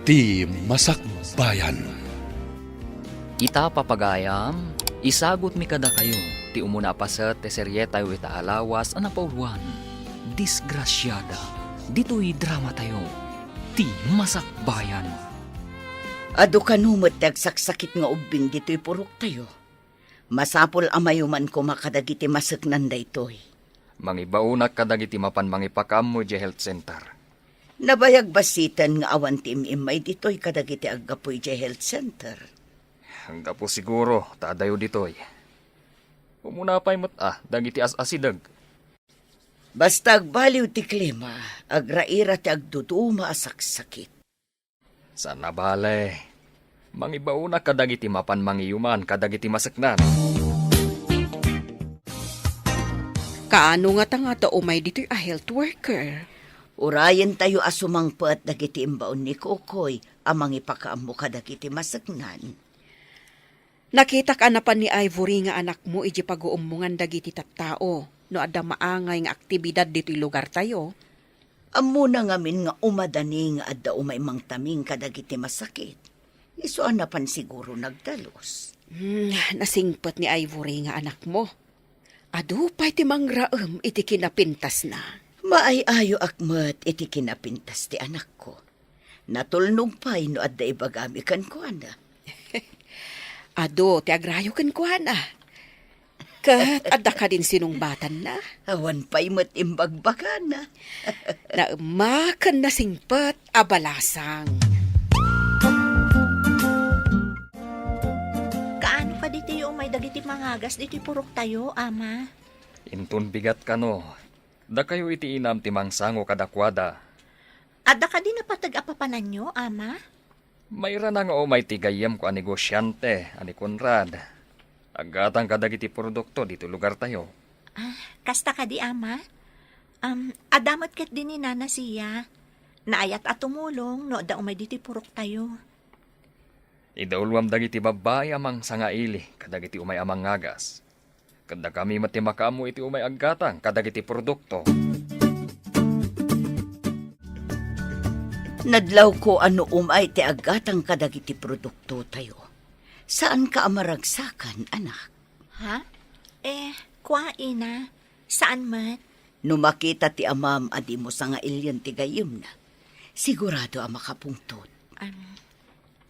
Ti Masakbayan. Ita papagayam, isagot mi kada kayo, ti umuna pa sa teserye tayo ita alawas, anapauluan, disgrasyada, dito'y drama tayo, ti Masakbayan. Ado kanumot dagsaksakit nga ubing dito'y purok tayo. Masapol amayuman ko makadagiti masaknan da ito'y. Mangibaunak kadagiti mapan mangipakam mo di health center. Nabayag basitan nga awan ti imay dito'y kadagiti aggapoy di health center. Hangga po siguro, tadayo dito'y. Umuna pa'y dagiti as-asidag. Basta agbaliw ti klima, agraira ti agduduma asaksakit. Sana bale, mangibaunak kadagiti mapan mangiyuman kadagiti masaknan. Kaano nga ta umay dito'y a health worker? Urayan tayo asumangpat dagiti imbaon ni Kokoy, amang ipakaam mo kadagiti masaknan. Nakita ka na pa ni Ivory nga anak mo iji pag-uumungan dagiti tattao, no adda maangay nga aktibidad dito'y lugar tayo. Amo na ngamin nga umadani nga adda umay mang taming kadagiti masakit. Isuan na pan siguro nagdalos. Nasingpot ni Ivory nga anak mo. Adu pa'y ti mangraem iti kinapintas na. Maay-ayo akmat iti kinapintas ti anak ko. Natulnong pa'y no adda ibagami kan ko ana. Adu ti agrayo ken kuana. Kat adda ka din sinungbatan na. Awan pa'y matimbagbagan na. Naemakan nasingpot abalasang. Kaano pa diti yung may dagiti mangagas diti purok tayo, ama? Intun bigat ka no. Da kayo iti inam ti mangsango kadakwada. Adda ka din napatag-apapanan nyo, ama? Mayra na nga may tigayam ko a negosyante, ani Conrad. Agatang kadagiti produkto dito lugar tayo. Kasta ka di, ama? Adamat ket din ni nana siya. Naayat at tumulong, no da umay diti purok tayo. Idaulwam dagiti babae amang sangaili, kadagiti umay amang ngagas. Kada kami matimakamu iti umay aggatang, kadagiti produkto. Nadlaw ko ano umay ti agatang kadagiti produkto tayo. Saan ka amaragsakan, anak? Ha? Kwa ina? Saan mat? No makita ti amam adi mo sa nga ilyan ti gayim na, sigurado ang makapungtot.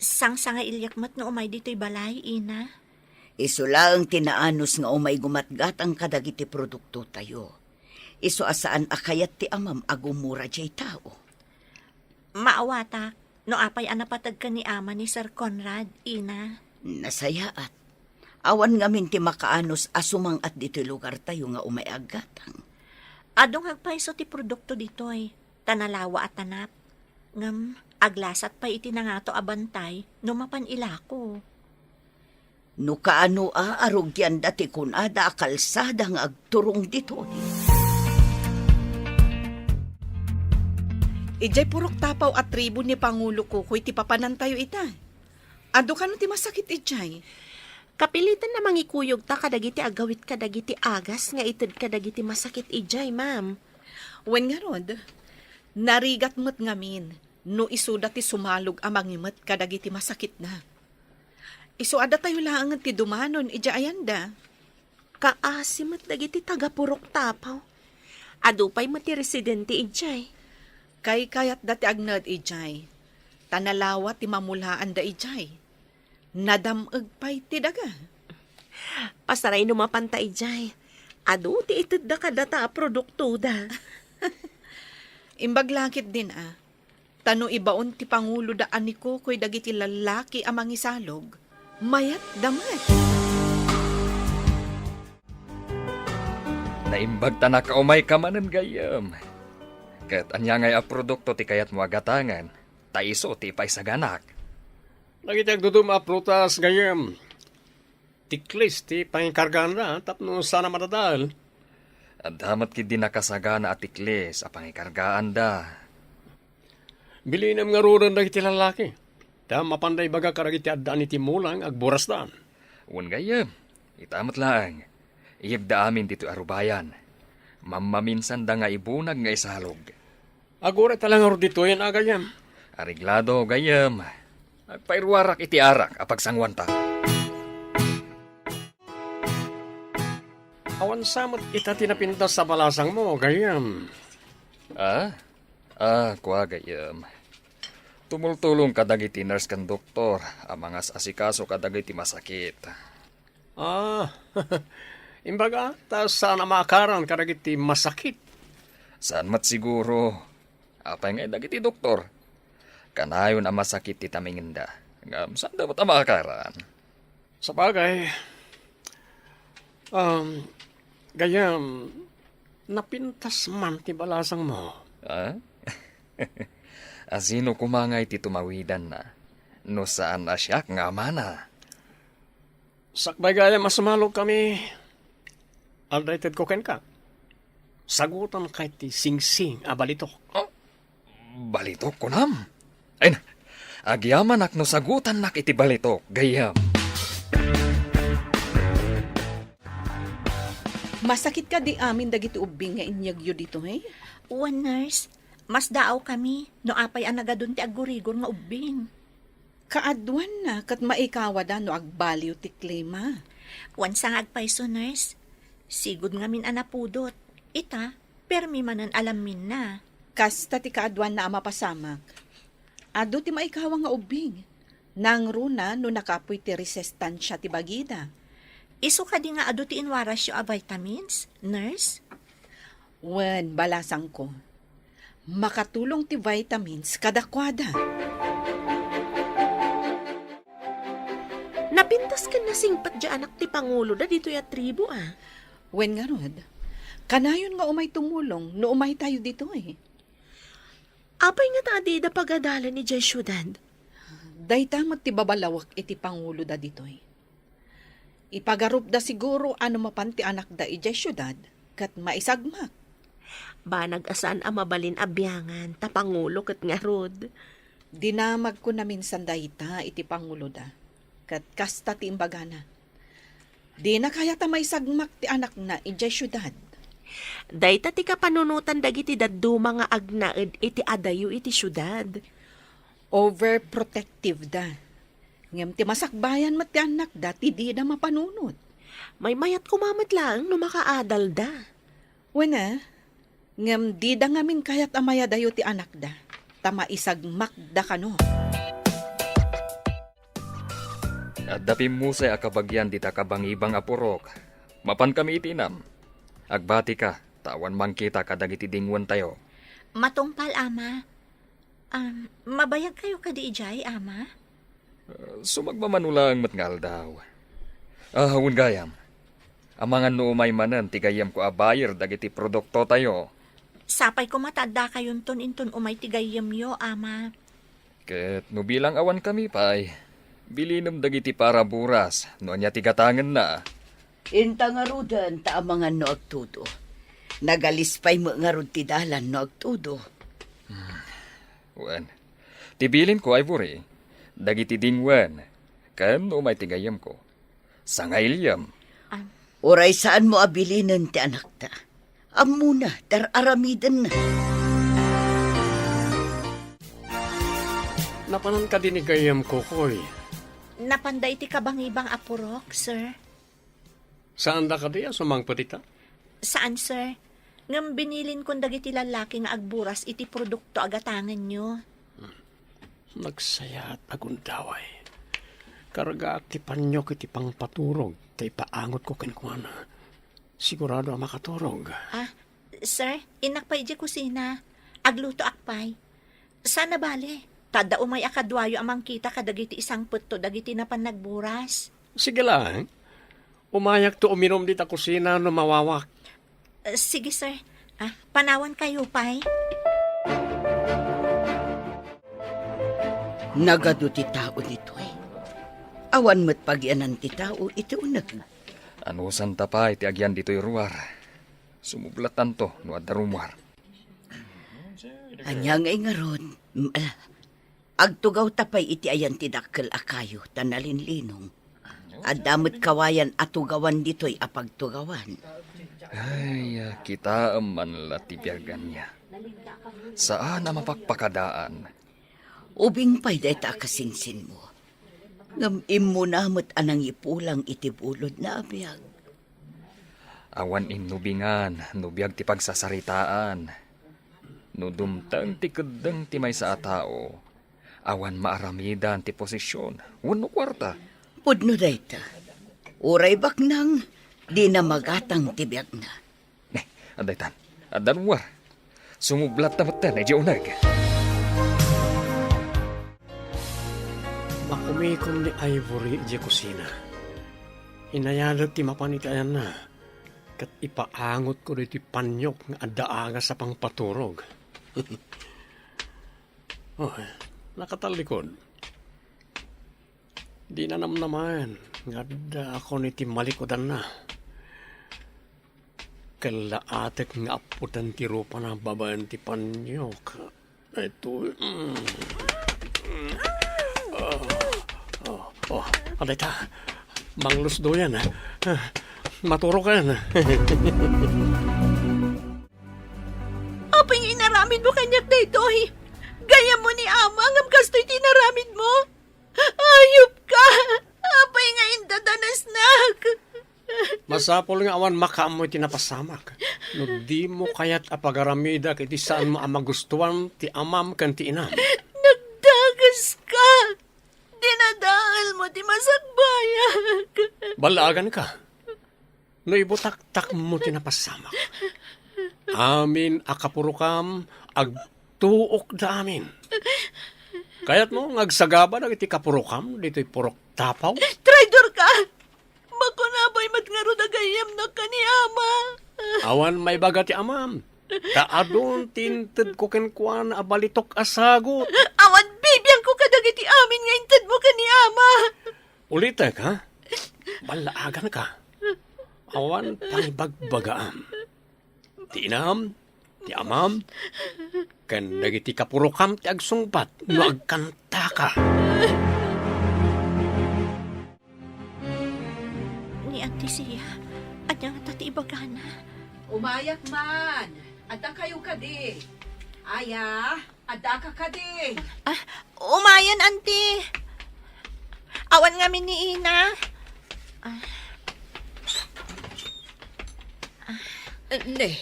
Sang-sanga ilyak mat no umay dito'y balay, ina? Iso lang tinaanos nga umay gumatgatang kadagiti produkto tayo. Iso asaan akayat ti amam agumura jay tao. Maawata, no apay anapatag ka ni ama ni Sir Conrad, ina? Nasayaat. Awan ngamin ti makaanos asumang at dito lugar tayo nga umay aggatang. Adong hagpaiso ti produkto dito'y, tanalawa at tanap. Ngam, aglasat pa iti na nga to abantay, no mapanila ko. No kaano arugyan dati kun ada kalsada nga agturong dito. Ijay purok tapaw at tribo ni Pangulo Kukoy ti papanan tayo ita. Ado ka no ti masakit ijay. Kapilitan na mangikuyog ta kadagiti agawit kadagiti agas nga ited kadagiti masakit ijay, ma'am. Wen nga rod, narigat mo't ngamin, no isuda ti sumalog amangimet kadagiti masakit na. Isu ada tayo lang ti dumanon, ija ayanda. Kaasimat dagiti taga purok tapaw. Adupay mati residente ijay. Kay kayat dati agnad ijay. Tanalawa ti mamulaan da ijay. Nadamag pa'y ti daga. Pasaray numapanta ijay. Adu ti ited da kadata produkto da. Imbaglakit din Tano ibaon ti Pangulo daan ni Kukoy dagiti lalaki amang isalog. Mayat damat. Naimbag ta na kaumay kamanan gayam. Kat anya ngay a produkto ti kayat mo agatangan, taiso ti pay saganak. Nagitag dudum a prutas gayam. Tiklis ti pangikargaan na, tapno sana matadal. Adamat ki di nakasagana at tiklis a pangikargaan da. Bilinam nga ruran dagiti lalaki. Da mapanday baga karagiti addaan iti mulang agburas daan. Un gayam, itamat lang. Iyibda amin dito arubayan. Mamaminsan da nga ibunag nga isalog. Agura talang dito yan agayam. Ariglado gayam. Agpairwarak iti arak apag sangwanta. Awan samot ita tinapintas sa balasang mo, gayam. Kuha gayam. Tumultulong kadagiti nurse kan doktor, ang mga asikaso kadagiti masakit. Imbaga, tas sana makaran karagiti masakit. Saan mat siguro? Apay nga dagiti doktor. Kanayon ang masakit ti taminginda. Ngam, saan dapat ang makakaran? Sa bagay, gayam, napintas man ti balasang mo. Asino kumangay ti tumawidan na? No saan na siya nga mana? Sakbay gayam, masumalog kami. Alrighted ko ken ka. Sagutan kay ti sing-sing abalitok. Balitok ko nam. Ay na, agyaman ak no sagutan nak iti balitok, gayam. Masakit ka di amin dagiti ubing nga inyagyo dito, eh? One nurse, mas daaw kami, no apay ang nagadun ti agurigor nga ubing. Kaadwan na, kat maikawa da no agbaliw ti klima. Wan sang agpayso nurse, sigud nga min anapudot. Ita, permi manan alamin na. Kasta ti kaadwan na ama pasamak. Ado ti maikawa nga ubing. Nang runa no nakapoy ti resestansya ti bagida. Iso ka di nga ado ti inwaras yo a vitamins, nurse? Wen, balasang ko. Makatulong ti vitamins kadakwada. Napintas ka na singpat dya anak ti Pangulo da dito ya tribo Wen nga rod, kanayon nga umay tumulong no umay tayo dito eh. Apay nga tadi da pagadalan ni Jay syudad. Daytamat ti babalawak iti Pangulo da dito eh. Ipagarup da siguro ano mapan ti anak da ijay syudad kat maisagmak. Ba nag-asan ang mabalin abyangan ta Pangulo kat nga rod. Dinamag ko na minsan dayta iti Pangulo da kat kasta ti imbagana. Di na kaya ta maisagmak ti anak na ijay syudad. Dayta ti kapanunutan dagiti daduma nga agnaed iti adayo iti syudad. Overprotective da. Ngem ti masakbayan mat ti anak da ti di na mapanunot. May mayat kumamat lang no makaadal da. Wena, ngem di da ngamin kayat amaya dayo ti anak da. Ta maisagmak da kano. At dapim mo sa akabagyan di takabangibang apurok. Mapan kami itinam. Agbati ka, tawan man kita kadagiti dingwan tayo. Matungpal, ama. Mabayag kayo kadi ijay, ama? Sumagmamanulang matngal daw. Hawun gayam. Amangan no umay manan, tigayam ko abayir dagiti produkto tayo. Sapay ko matanda kayon ton inton umay tigayam yo, ama. Ket no bilang awan kami pay. Bilinam dagiti para buras, no anya tigatangan na. Inta nga rudan ta ang mga no agtudo. Nagalispay mo nga rud ti dalan no agtudo. Wen, tibilin ko ay buri. Dagiti dingwan. Kan no may tigayam ko. Sangayliyam. Oray saan mo abilinan ti anak ta. Amuna, dar aramidan na. Napanan ka din ni gayam kokoy. Napanday ti kabangibang apurok, sir. Saan da ka diya sumangpatita? Saan, sir? Ngam binilin kong dagiti lalaki nga agburas iti produkto agatangan nyo. Nagsaya at agundaway. Karaga ti panyo kiti pang paturog, tay paangot ko kinkwana. Sigurado ang makaturog. Sir, inakpay di kusina. Agluto akpay. Sana bale, tada umay akadwayo amang kita kadagiti isang putto dagiti napan nagburas. Sige lang. Umayak to uminom dita kusina no mawawak. Sige, sir. Panawan kayo, pay. Nagado ti tao dito eh. Awan mo't pagyanan ti tao, iti unag. Anusan ta pa iti agyan dito'y ruwar. Sumublatan to no adda rumwar. Anya ngay nga ron. Agtugaw tapay iti ayan ti dakkel akayo, tanalinlinong. At damot kawayan atugawan dito'y apagtugawan. Ay, kita man latibyagan niya. Saan ang mapagpakadaan? Ubing pa'y dayta kasinsin mo. Ngam mo namot anang ipulang itibulod na abiyag. Awan innubingan, nubiyag ti pagsasaritaan. Nudumtang ti kedeng ti may sa tao. Awan maaramidan ti posisyon, wano kwarta. Pudno dayta. Uray baknang, di na magatang tibiyag na. Adaytan, adan war. Sumublat na matan, ay unag. Makumikom ni Ivory di kusina. Inayalot ti mapanitayan na. Kat ipaangot ko dito panyok nga adaaga sa pangpaturog. Oh, nakatalikod. Di na namnaman. Nga da ako ni ti malikodan na. Kalaatek nga aputan ti rupa na babayan ti panyok. Ito, aday ta. Manglus do yan, ha? Maturo ka yan, ha? Apay nga inaramid mo kanyak na ito, eh. Gaya mo ni Ama, ngam kasto'y tinaramid mo. Ayop ka! Apay nga indadanas nak. Masapol nga awan makaamoy tinapasamak. No di mo kayat apagaramida kiti saan mo amagustuhan ti amam kan ti inam. Nagdagas ka! Dinadahal mo ti masakbayag. Balagan ka. No ibutak-tak mo tinapasamak. Amin akapurukam agtuok da amin. Kayat mo ngagsagaba na iti kapurukam dito'y purok tapaw. Traidor ka! Makunabay matngaro na gayam na ka ni Ama. Awan may baga ti amam. Taadon tinted ko kenkwan abalitok asagot. Awan bibiyang ko kadagiti amin nga intad mo ka ni Ama. Ulitek, ha? Balaagan ka. Awan pangbagbagaam. Ti inam, ti amam, kan dagiti kapurukam ti agsungpat no agkanta ka. Ni Auntie Sia, at yung tati ibagana. Umayak man. Ada kayo kadi. Aya, ada ka kadi. Umayan, Auntie. Awan nga ni Ina. Ne,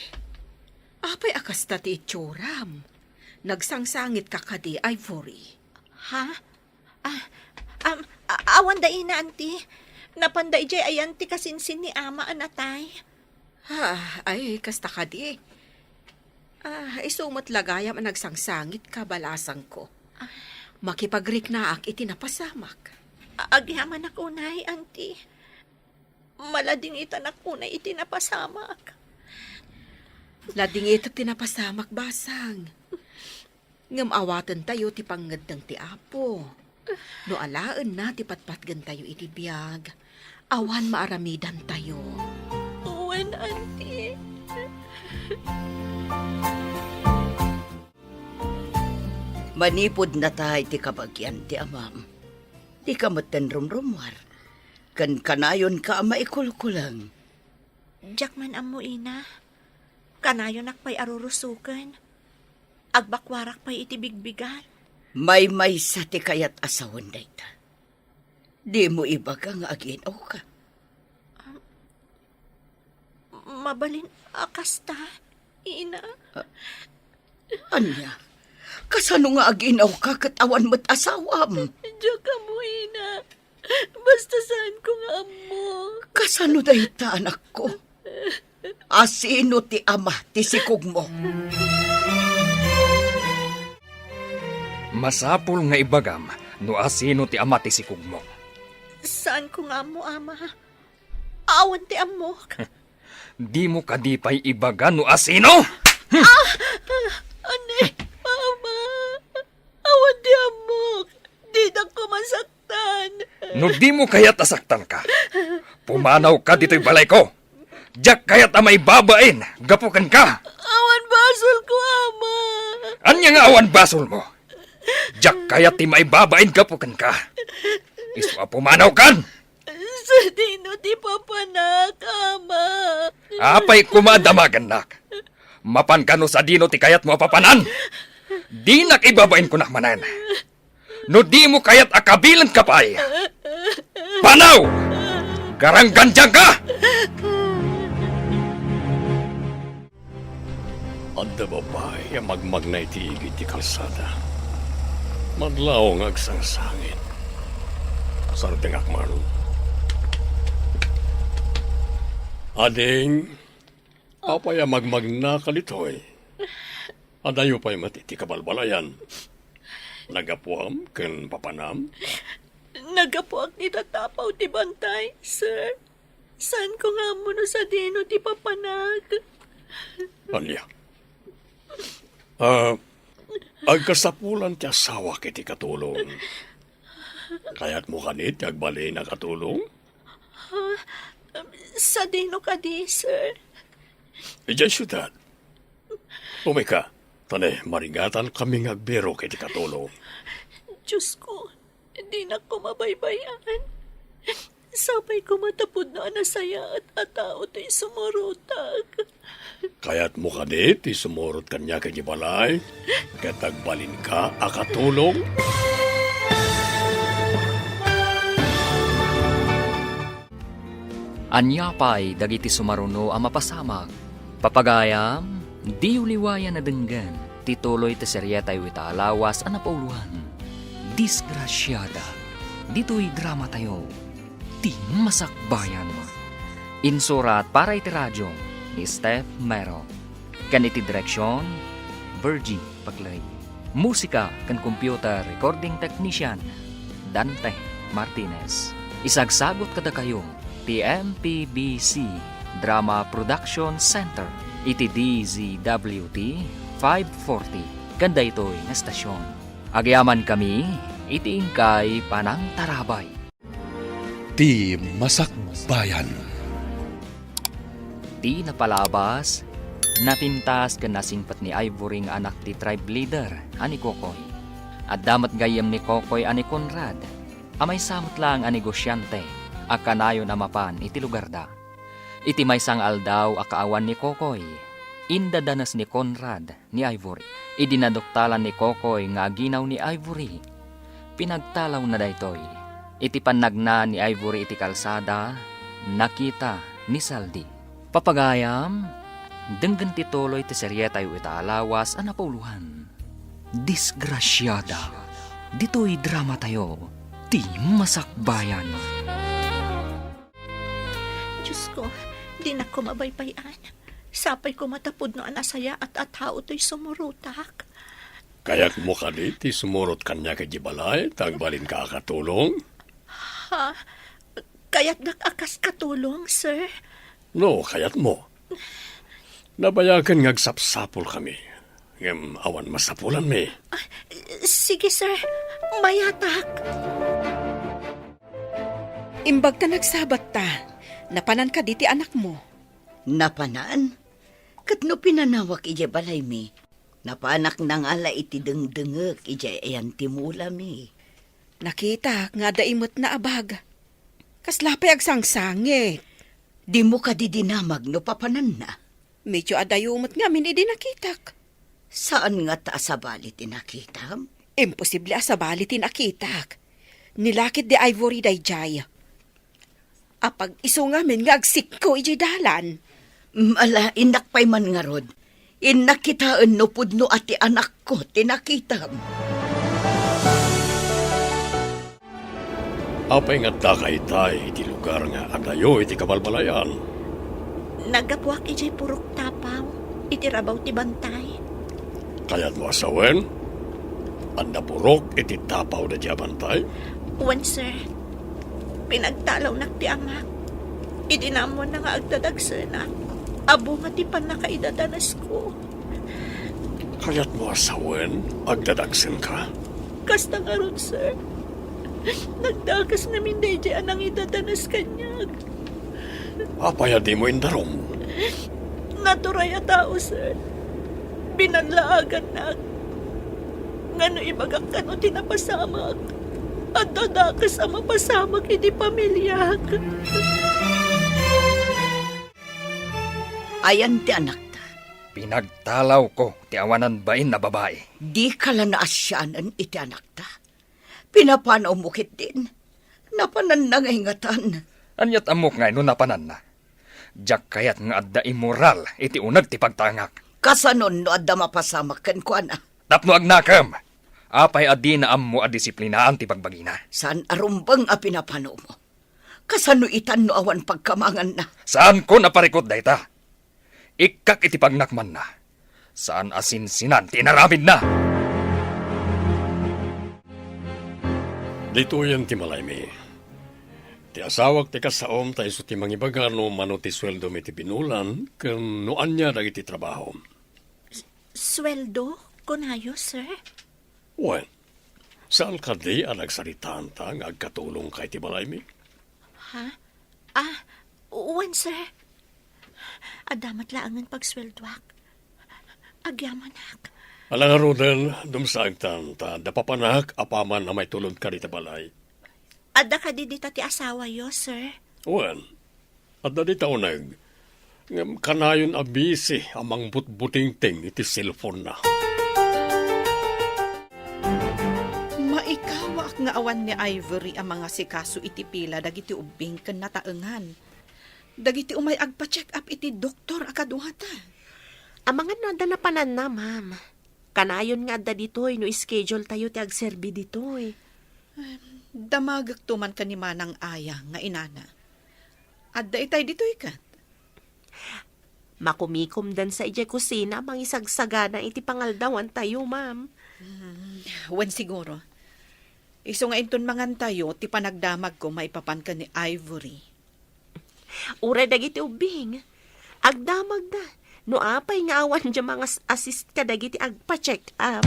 apay akas ta ti itsuram. Nagsangsangit ka kadi, Ivory. Ha? Awan da Ina, Auntie. Napanday jay ayanti kasinsin ni Ama anatay. Ay, kasta kadi. Isumot lagayam ang nagsangsangit ka balasang ko. Makipagrik na ak iti napasamak. Agyaman ako unay, Auntie. Malading itan ako na itinapasamak. Lading ito tinapasamak basang. Ngam awatan tayo ti pangad ng ti Apo. No alaan na ti patpatgan tayo iti biyag. Awan maaramidan tayo. Uwan, Auntie. Manipod na tayo ti kabagyan ti amam. Di ka matan rumrumwar. Kan kanayon ka maikulkulang. Jakman amo Ina. Kanayon akpay arurusukan. Agbakwarak pa'y itibigbigan. May sa ti kayat asawan dayta. Di mo ibaga nga aginaw ka. Mabalin akasta, Ina. Anya, kasano nga aginaw ka katawan mo't asawam? Diyak mo, Ina. Basta saan ko nga amo. Kasano dayta anak ko? Asino ti ama ti sikog mo? Masapul nga ibagam, no asino ti ama ti sikog mo. Saan ko nga amo, Ama? Awan ti amok. Di mo kadipay ibaga no asino? Ane, Ama. Awan ti amok. Di na ko masaktan. No di mo kayat asaktan ka. Pumanaw ka dito'y balay ko. Diyak kayat amay babain, gapukan ka. Awan basol ko, Ama. Anya nga awan basol mo? Diyak kayat ti may babain, gapukan ka. Isu pumanaw kan. Sa dino ti papanak, Ama. Apay kumadamagan nak. Mapan ka no sa dino ti kayat mo papanan. Di nak ibabain ko nakmanan. No di mo kayat akabilan ka pa'y. Panaw! Garanggandyang ka! Adda babae ang magmag na itiigit ti kalsada. Madlaw ang agsangsangin. Sardeng akmaron. Ading, apay ang magmag na kalitoy. Adayo pa'y matiti kabalbalayan. Nagapuam ken papanam. Nagapuak ni tatapaw ti bantay, sir. San ko nga mo no sa dino ti papanag? Alya. Agkasapulan ti asawa kiti katulong. Kaya't mo kanit agbali na katulong? Sa dino ka di, sir. Ijay syudad. Umika, tane maringatan kaming agbero kiti katulong. Diyos ko, di na ko mabaybayan. Sabay ko matapod na anasaya at atao tayo sumurutag. Kaya't mo kanit isumurot kanya kay balay. Kaya't agbalin ka akatulong. Anya pa'y dagiti sumaruno ang mapasamag. Papagayam, di uliwayan na denggan. Tituloy ti seryetay wita alawas ang napauluhan. Disgrasyada. Dito'y drama tayo. Di masakbayan. Insurat para iti radyo ni Steph Mero. Kaniti direksyon, Virgie Paglay. Musika kan computer recording technician, Dante Martinez. Isagsagot kada kayo, TMPBC Drama Production Center, iti DZWT 540. Ganda ito'y na stasyon. Agyaman kami, iti ingkay panang tarabay. Di masakbayan. Di napalabas, napintas ka nasingpat ni Ivory nga anak ti tribe leader, ani Kokoy. At damat gayam ni Kokoy ani Conrad, amay samot lang ani negosyante, akanayon amapan iti lugar da. Iti may sang aldaw akaawan ni Kokoy, indadanas ni Conrad ni Ivory. Idinadoktalan ni Kokoy nga ginaw ni Ivory. Pinagtalaw na daytoy. Iti panagna ni Ivory iti kalsada, nakita ni Saldi. Papagayam, denggan tituloy ti seryetay ita alawas ang napauluhan. Disgrasyada. Dito'y drama tayo. Di masakbayan. Diyos ko, di na ko mabaybayan. Sapay ko matapod no anasaya at atao to'y sumurutak. Kaya't mo kanit isumurot kanya kay balay. Tagbalin ka akatulong. Ha? Kaya't nakakas katulong, sir? No, kaya't mo. Nabayagan ngagsapsapol kami. Ngem awan masapulan mi. Sige, sir. Mayatak. Imbag ta nagsabat ta, napanan ka diti anak mo. Napanaan? Kat no pinanawak ije balay mi. Napanak nang ala iti dengdengek ije ayan timula mi. Nakita nga daimot na abag. Kaslapay agsangsangit. Di mo ka didinamag no papanan na. Medyo adayumot nga min nakitak. Saan nga ta sa balit inakitam? Imposible sa balitin akitak. Nilakit di Ivory dayjay. Apag iso nga min nga agsik ko iji dalan. Ala, inakpay man nga rod. Inakitaan no pudno ati anak ko, tinakitam. Apay nga takay-tay iti lugar nga adayo iti kabalbalayan. Nagapuak ijay purok tapaw. Iti rabaw ti bantay. Kaya't mo asawen, anda purok iti tapaw na diabantay. Wan, sir. Pinagtalaw na ti amak. Idinamon na nga agdadagsana. Abo nga ti panakaidadanas ko. Kaya't mo asawen, agdadagsin ka. Kasta nga ron, sir. Nagdagas namin DJ anang idadanas kanyag. Apay di mo indarom. Naturay a tao, sir. Binanlaagan na. Ngano ibagak ka no tinapasamag. At dadakas ang mapasamag iti pamilyag. Ayan ti anak ta. Pinagtalaw ko ti awanan bain na babae. Di ka lang naasyanan iti anak ta. Pinapanaw mo kit din. Napanan na ngay ngatan. Anyat amok nga no napanan na. Diyak kayat nga adda immoral iti unag ti pagtangak. Kasanon no adda mapasamak ken kuana. Tapno agnakam. Apay adi na ammo a disiplinaan ti pagbagina. Saan arumbang a pinapanaw mo? Kasano itan no awan pagkamangan na? Saan ko naparikot dayta? Ikak iti pagnakman na. Saan asinsinan tinaramid na? Dito yan ti Malaymi. Ti asawag ti kasaom tayo so ti mangibagano mano ti sweldo mi ti binulan ken noan niya dagiti trabaho. Sweldo? Kunayo, sir? Well, saan ka di ang nagsaritaan ta nga agkatulong kay ti Malaymi? Uwan, sir. Adamat laangan pagsweldoak. Agyamanak. Alang Rodel, dumsaag ta dapapanak apaman na may tulod ka dita balay. Ada ka di dita ti asawa yo, sir? Well, at na di taonag, kanayon abisi amang butbuting-ting iti cellphone na. Maikawak nga awan ni Ivory ang mga sikaso iti pila dagiti ubing ken nataengan. Dagiti umay agpa-check up iti doktor akaduhata. Amangan no adda na panan na, ma'am. Kanayon nga adda ditoy no schedule tayo ti agserbi ditoy. Damagak tuman ka ni manang aya nga inana. Adda itay ditoy kat. Makumikom dan sa ijay kusina mangisagsagana iti pangaldawan tayo, ma'am. Wen siguro. Iso nga inton mangan tayo, ti panagdamag ko maipapan ka ni Ivory. Uray dagiti ubing. Agdamag na. No apay nga awan dyan mga assist ka dagiti agpa-check up.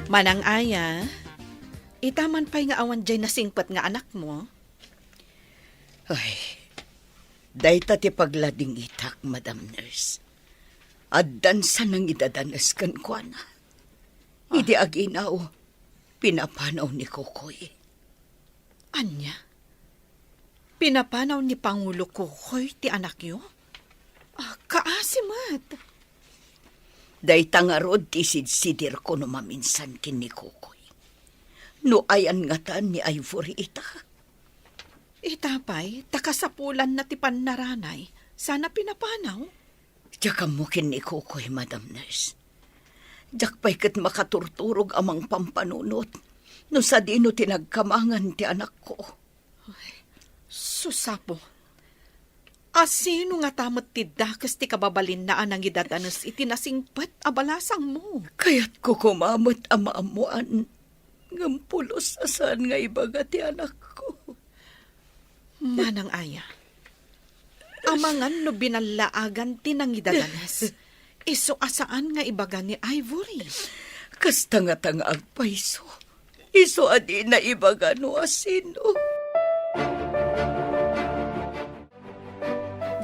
Manang aya, itaman pa'y nga awan dyan nasingpat nga anak mo. Ay, dayta ti paglading itak, Madam Nurse. Addan sa nang idadanas kan kuana. Idi aginaw, pinapanaw ni Kokoy. Anya? Pinapanaw ni Pangulo Kokoy ti anak yo? Kaasimat. Dayta nga rod ti sidsidir ko no maminsan kin ni Kokoy. No ayan nga taan ni Ivory ita. Itapay, takasapulan na ti pannaranay. Sana pinapanaw. Diyak mo kin ni Kokoy, Madam Nurse. Diyak pa'y kat makaturturog amang pampanunot. No sa dino tinagkamangan ti anak ko. Susapo. Asino nga tamot ti dakas ti kababalin na anang idadanas iti nasingpat abalasang mo. Kaya't ko kumamot amaamuan. Ngampulos asan nga ibaga ti anak ko. Manang aya. Amangan no binalaagan ti nang idadanas. Iso asaan nga ibaga ni Ivory. Kastanga-tanga agpaiso. Iso adi na ibaga no asino.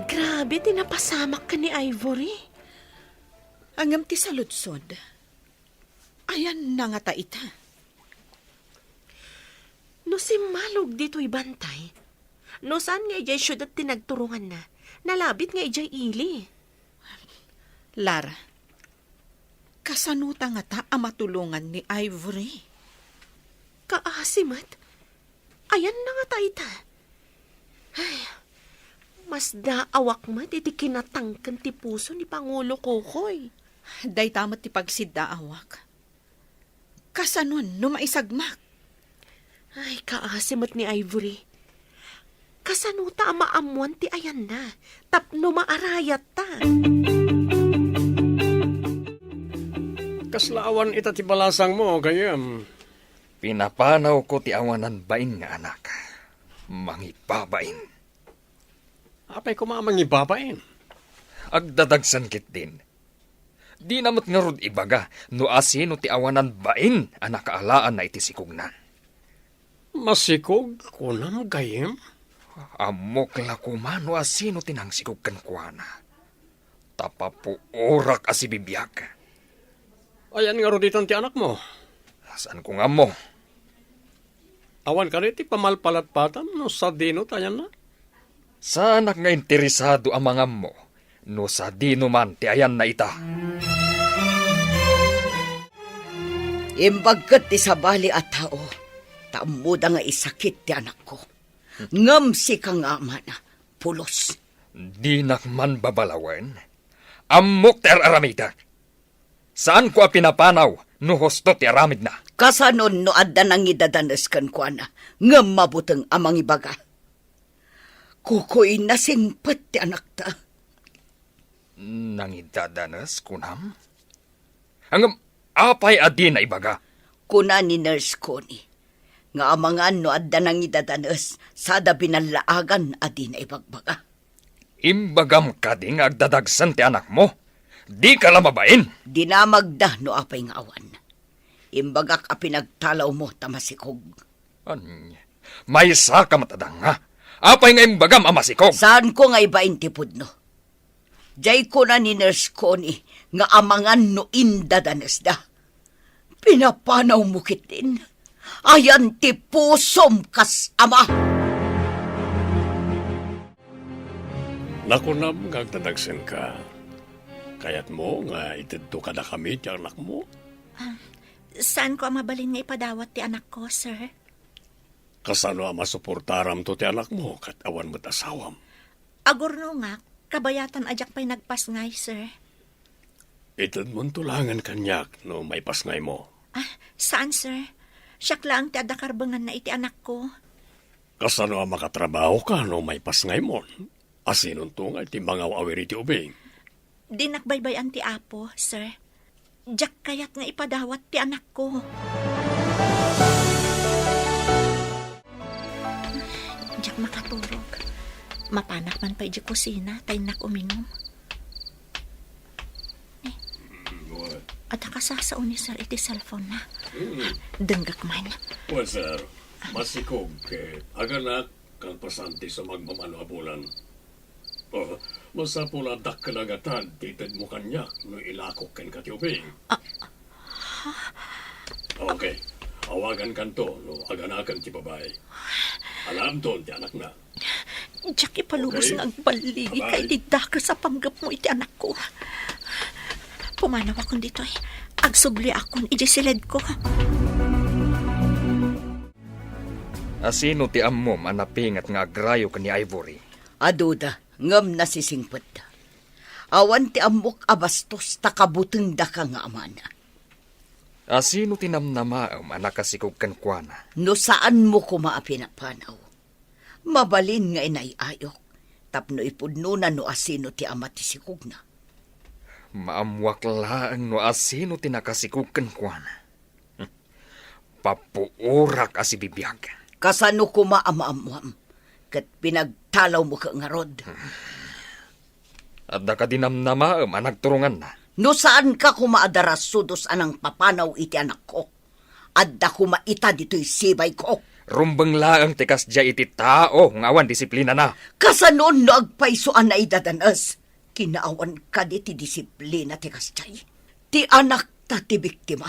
Grabe, tinapasamak ka ni Ivory. Angam ti saludsod. Ayan na nga ta ita. No si Malog dito'y bantay. No saan nga ijay syudad tinagturungan na. Nalabit nga ijay ili. Lara, kasanuta nga ta amatulungan ni Ivory. Kaasimat. Ayan na nga taita. Ay, mas daawak mat iti kinatangkan ti puso ni Pangulo Kokoy. Day tamat ti pagsidaawak. Kasanon no maisagmak. Ay, kaasimat ni Ivory. Kasanuta maamuan ti ayan na. Tapno maarayat ta. Kaslaawan ita ti balasang mo, gayam. Pinapanaw ko ti awanan bain nga anak. Mangibabain. Apay kumamang ibabain. Agdadagsan kit din. Di namot nga rod ibaga no asino ti awanan bain ang nakaalaan na iti sikog na. Masikog kunam gayam. Amok la kumano asino tinang sikog kan kuana. Tapapuorak asibibiyag. Ayan nga roditan ti anak mo. Saan ko nga mo? Awan ka rin ti pamalpalatpatan no sa dino tayan na. Saan nga interesado ang mga mo no sa dino man ti ayan na ita. Imbagkat ti sabali at tao, tamuda nga isakit ti anak ko. Ngam si kang ama na, pulos. Di nakman babalawan. Amok ti aramida. Saan ko a pinapanaw no husto ti aramid na? Kasanon no adda nang idadanas kan ko na, ngam mabutang amang ibaga. Kukoy na singpat ti anak ta. Nangidadanas kunam? Hanggang apay adi na ibaga. Kuna ni Nurse Connie, nga amangan no adda nang idadanas, sada binalaagan adi na ibagbaga. Imbagam ka di nga agdadagsan ti anak mo. Di ka lamabain. Dinamagda no apay nga awan. Imbagak a pinagtalaw mo tamasikog. May sa ka matadang nga. Apay nga imbagam amasikog. Saan ko nga ibain ti pudno? Jay ko na ni Nurse Connie nga amangan no indadanas da. Pinapanaw mo kitin. Ayan ti pusom kas ama. Nakunam nga agtadagsen ka. Kayat mo nga itidto ka na kami ti anak mo. Saan ko mabalin nga ipadawat ti anak ko, sir? Kasano ang masuportaram to ti anak mo kat awan mo't asawam. Agurno nga, kabayatan ajak pa'y nagpasngay, sir. Itid mong tulangan kanyak no may pasngay mo. Saan, sir? Siyak lang ti adakarbangan na iti anak ko. Kasano ang makatrabaho ka no may pasngay mo. Asinon to nga iti mga awiri ti ubing. Dinakbaybayan ti apo, sir. Diyak kayat nga ipadawat ti anak ko. Diyak makaturog. Mapanak man pa iti kusina, tayo nak uminom. At nakasasao ni sir iti cellphone na. Denggak man. Well, sir, masikog aganak kang pasanti sa magmamano abulan. Masapula dakkalagatan, titid mo kanyak no ilakok ken katiubing. Okay, awagan kanto no aganakan ti babae. Alam ton ti anak na. Diyak ipalubos Okay. ng baligi kay didaka sa panggap mo iti anak ko. Pumanaw akong dito eh. Agsubli akong ijisilid ko. Asino ti ammo manapingat nga agrayo ka ni Ivory. Aduda, ngam na sisingpet da. Awan ti amok abastos takabuteng da ka nga amana. Asino ti namnamaam anak kasikog kan kuana. No saan mo kumaapinapanaw? Mabalin nga inayayok. Tapno ipudno na no asino ti ama ti sikog na. Maamwak laang no asino ti nakasikog kan kuana. Papuurak asibibiyag. Kasano kumaamaamuam? Kat pinagtalaw mo ka nga rod. At da ka dinamnamaam anagturungan na. No saan ka kumaadaras sudos anang papanaw iti anak ko? Adda kumaita dito'y sibay ko. Rumbang laang tikas dya iti tao nga awan disiplina na. Kasanon no agpaisoan na idadanas? Kinaawan ka di ti disiplina ti kasjay. Ti anak ta ti biktima.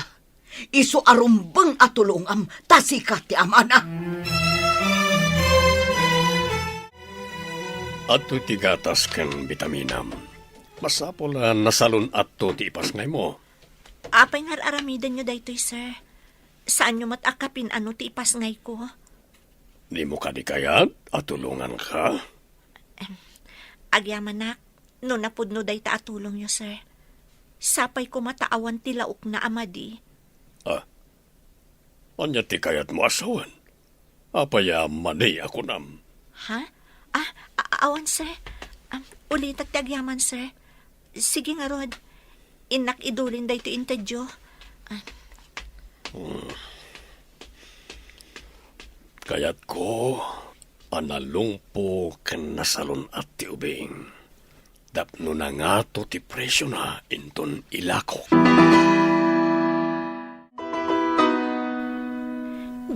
Isu arumbang atulungam tasika ti amana. Ato ti gatas ken bitaminam. Masapula nasalon ato ti ipasngay mo. Apay nga aramidan nyo daytoy, sir. Saan nyo matakapin ano ti ipasngay ko? Di mo ka di kayat atulungan ka. Agyaman nak, no napudno day ta atulong nyo, sir. Sapay ko mataawan ti laok na amadi. Anya ti kayat mo asawan. Apaya mani ako nam. Ha? Awan, sir. Ulitat ti agyaman, sir. Sige nga, Rod. Inak idulin day ti intadyo. Kayat ko, analungpo ken nasalon at ti ubing. Dapno na nga to ti presyo na inton ilako.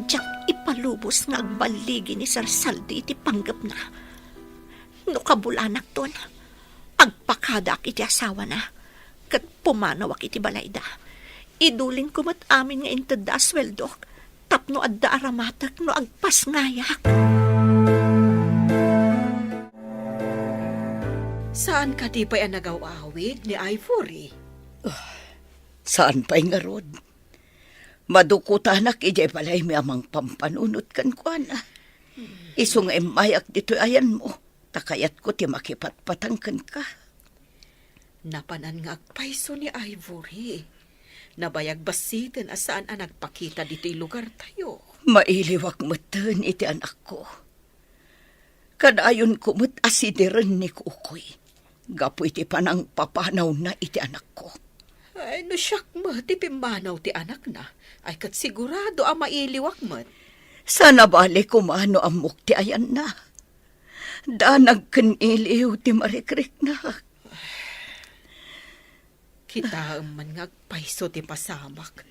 Diyak ipalubos nga agbaligi ni Sir Saldi iti panggap na. No kabulanak ton, agpakadak iti asawa na. Kat pumanawak iti balayda. Idulin ko mat amin nga inted da asweldok. Tapno adda aramatak no agpas ngayak. Saan ka di pa'y nagaw-awid ni Ivory? Saan pa'y nga rod? Madukutanak ijay balay mi amang pampanunot kan kuan. Isong mayak dito ayan mo. Takayat ko ti makipatpatangkan ka. Napanan nga agpaiso ni Ivory. Nabayag basitin asaan ang nagpakita dito'y lugar tayo. Mailiwak matan iti anak ko. Kadayon ko mat asidiren ni Kukoy. Gapo iti panang papanaw na iti anak ko. Ay, no siyak mo, ti pimanaw ti anak na. Ay, kat sigurado ang mailiwak mo. Sana bali kumano ang mukti ayan na. Danag kaniliw ti marikrik na. Kita man nga agpaiso ti pasamak.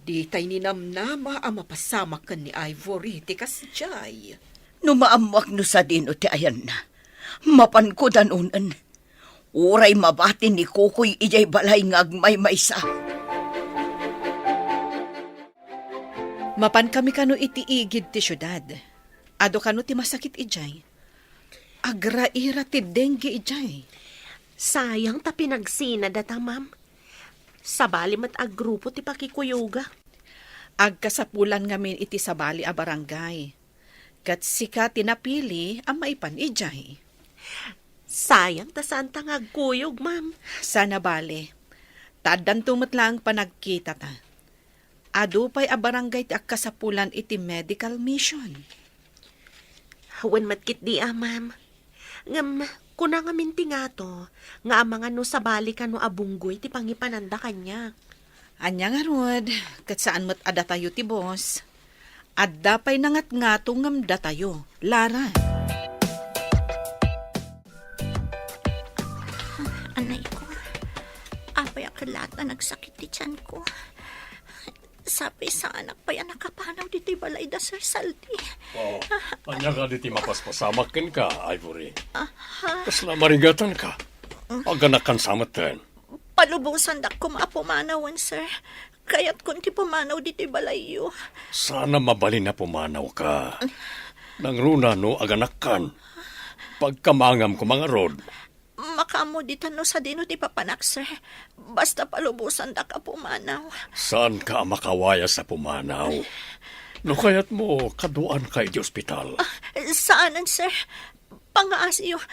Di tay ninamnama ang mapasamak kan ni Ivory ti kasjay. Numaamwak no sa dino ti ayan na. Mapan ko danunan. Uray mabati ni Kukoy ijay balay ngagmay maysa. Mapan kami kano iti igid ti syudad. Ado kano ti masakit ijay. Agraira ti dengue ijay. Sayang ta pinagsina data, ma'am. Sabali mat agrupo ti pakikuyoga. Agkasapulan ngamin iti sabali a barangay. Kat sika tinapili ang maipan ijay. Sayang ta saan ta ngagkuyog, ma'am. Sana bale. Tadan tumatlang panagkita ta. Adupay a barangay ti agkasapulan iti medical mission. Hawan matkit di ma'am. Ngam, kuna nga minti nga to, nga mga no sabali ka no abunggoy ti pangipananda kanya. Anya nga rod, kat saan mo't ada tayo ti boss. Adda pa'y nangat nga to ngamda tayo, Lara. Anay ko, apay akalata nagsakit ti tiyan ko. Sabi sa anak pa yan nakapanaw dito'y balay da Sir Saldi. Oh, anya ka diti mapaspasamak ken ka, Ivory. Kasla marigatan ka. Aganakan samatan. Palubusan da ko maapumanawan, sir. Kaya't kunti pumanaw dito'y balayo. Sana mabalin na pumanaw ka. Nang runa no aganakan. Pagkamangam ko mga rod. Makamo dito no sa dino ti papanak, sir. Basta palubusan da ka pumanaw. Saan ka makawaya sa pumanaw? No kaya't mo kaduan kay di ospital. Saanan, sir? Pangaas iyo,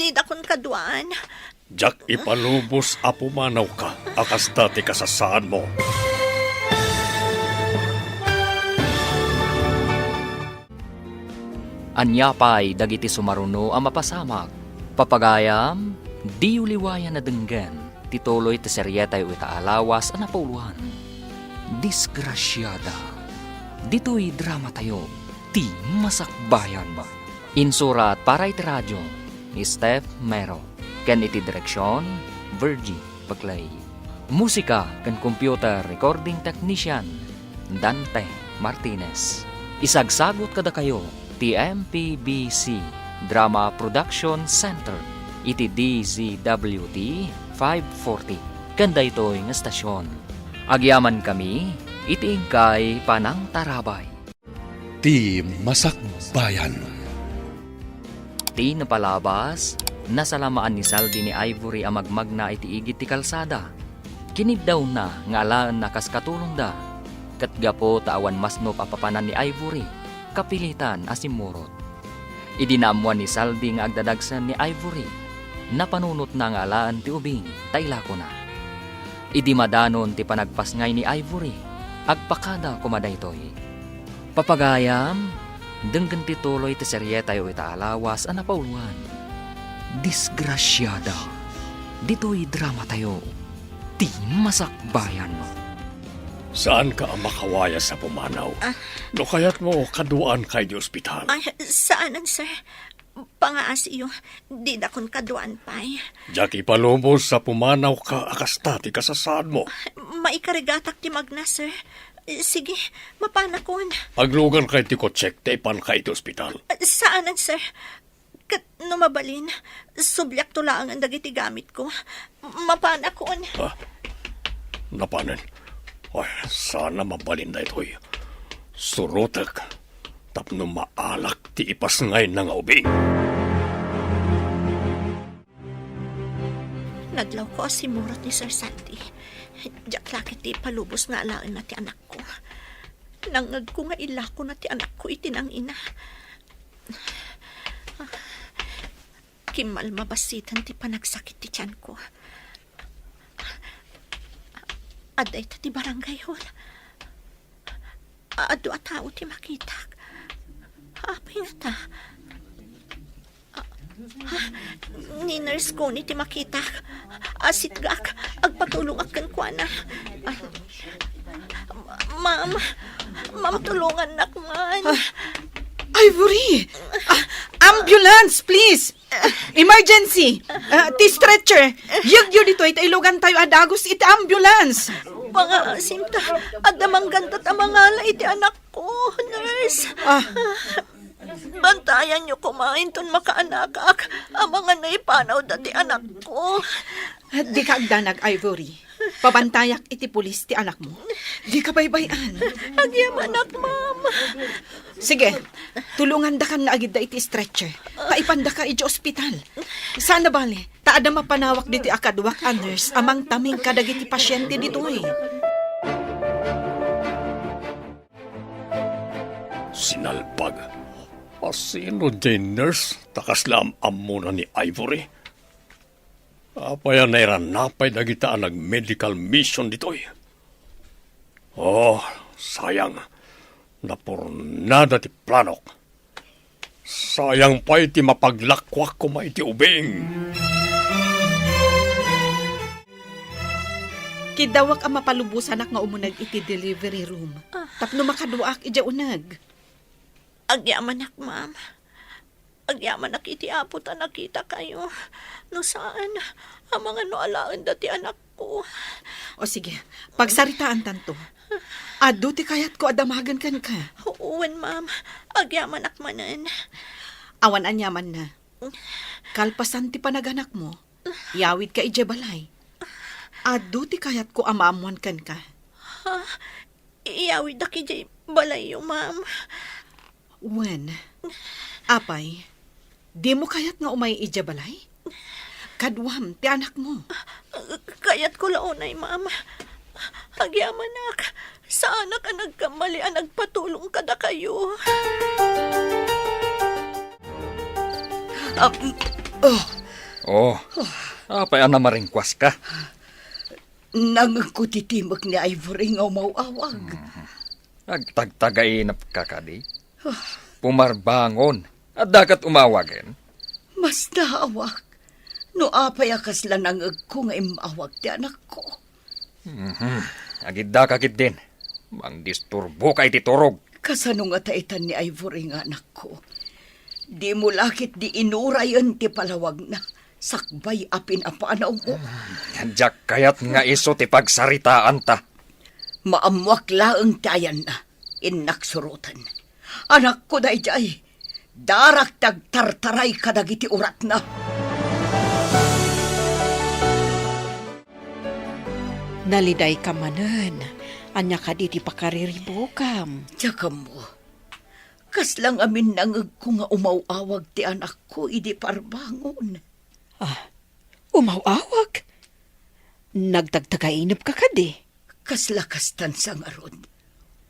di da kon kaduan. Jak ipalubos a pumanaw ka. Akas dati kasasaan mo. Anyapay dagiti sumaruno ang mapasamak. Papagayam, di uliwayan na denggan. Tituloy ti seryetay itaalawas ang napauluhan. Disgrasyada. Dito'y drama tayo. Ti masakbayan ba? Insurat para iti radyo ni Steph Mero. Ken iti direksyon, Virgie Paglay. Musika ken computer recording technician, Dante Martinez. Isagsagot kada kayo, TMPBC Drama Production Center, iti DZWT 540. Kanda ito'y nga stasyon. Agyaman kami, iti ingkay Panang Tarabay. Ti Masakbayan. Ti napalabas, nasalamaan ni Saldi ni Ivory ang magmagna iti igit ti kalsada. Kinid daw na nga alaan na kaskatulong da. Katgapo taawan masno papapanan ni Ivory, kapilitan asimurot. Idinamuan ni Saldi nga agdadagsan ni Ivory, napanunot na nga alaan ti ubing, tailako na. Idimadanon ti panagpasngay ni Ivory, agpakada kumadaytoy. Papagayam, denggan ti tuloy ti seryetay o itaalawas ang napauluan. Disgrasyada. Dito'y drama tayo. Ti masakbayan mo. Saan ka ang makawaya sa pumanaw? No kaya't mo kaduan kay di ospital. Ay, saanan, sir? Pangaas iyo, di da kon kaduan pa'y. Jak ipalubos sa pumanaw ka akas dati kasasaan mo. Maikarigatak ti magna, sir. Sige, mapanakon. Aglugan kay ti ko check taipan kay di ospital. Saanan, sir? Kat numabalin, sublyak tulaan ang dagiti gamit ko. Mapanakon. Napanan. Ay, sana mabalin na ito'y. Surutak. Tapno maalak ti ipasngay na nga ubing. Naglaw ko si Murot ni Sir Sandy. Diyak lakit ti palubos nga alaan na ti anak ko. Nangag ko nga ilako na ti anak ko itinang ina. Kimal mabasitan ti panagsakit ti tiyan ko. Aday ta ti barangay hall. Ado a tao ti makita. Apay nga ta. Ni nurse ko ni ti makita. Asit gak. Agpatulong akan kwa na. Ma'am, tulungan nak man. Ivory! Ambulance, please! Emergency! Ti stretcher! Yagyo dito, itailugan tayo adagos iti ambulance! Mga asinta, adamang ganda tamangala iti anak ko, nurse. Bantayan niyo kumain ton makaanakak. Ang mga naipanaw dati anak ko. Di ka agdanag, Ivory. Pabantayak iti pulis ti anak mo. Di ka baybayan. Agyam anak, ma'am. Sige, tulungan da kan nga agid da iti stretcher. Paipanda ka iti ospital. Sana bali, taada mapanawak diti akadwak a nurse amang taming kadagiti pasyente dito eh. Sinalpag. Asino di nurse? Takaslam amuna ni Ivory. Apaya na iranapay dagita ang nag-medical mission ditoy. Oh, sayang. Napurnada ti planok. Sayang pa iti mapaglakwak ko ma iti ubing. Kidawak ang mapalubusan ak nga umunag iti delivery room. Tapno makaduak iti unag. Agyaman nak, ma'am. Agyaman nak iti apot ang nakita kayo. No saan, ang mga noalaan dati anak ko. O sige, pagsaritaan tanto. Ado ti kayat ko adamagan kan ka. Uwan, ma'am. Agyaman nak manan. Awan anyaman na. Kalpasan ti panaganak mo. Yawid ka ijebalay. Ado ti kayat ko amaamuan kan ka. Iyawid na kijay balayo, ma'am. Wen, apay, di mo kayat nga umay ijebalay? Kadwam, ti anak mo. Kayat ko launay, ma'am. Agyaman nak. Sa anak ang nagkamali ang nagpatulong kada kayo. Apay ana maringkwas ka. Nangagkutitimag ni Ivory nga umawawag. Nagtagtagainap ka kadi. Pumarbangon at dagat umawagen. Mas naawag. No apay akas lanangag ko nga imawag ti anak ko. Agidda kakit din. Mang disturbo kay titurog. Kasano nga taitan ni Ivory nga anak ko. Di mo lakit di inurayan ti palawag na. Sakbay apin apanaw mo. Diyak kayat nga iso ti pagsaritaan ta. Maamwak laang tayan na. Inaksurutan. Anak ko day jay. Darak tagtartaray kadagiti urat na. Naliday ka manan. Anya ka di pakariribukam. Tsaka mo. Kas lang amin nangag ko nga umawawag ti anak ko idi parbangon. Umawawag? Nagtagtagainap ka kadi. Kas lakas tansang arod.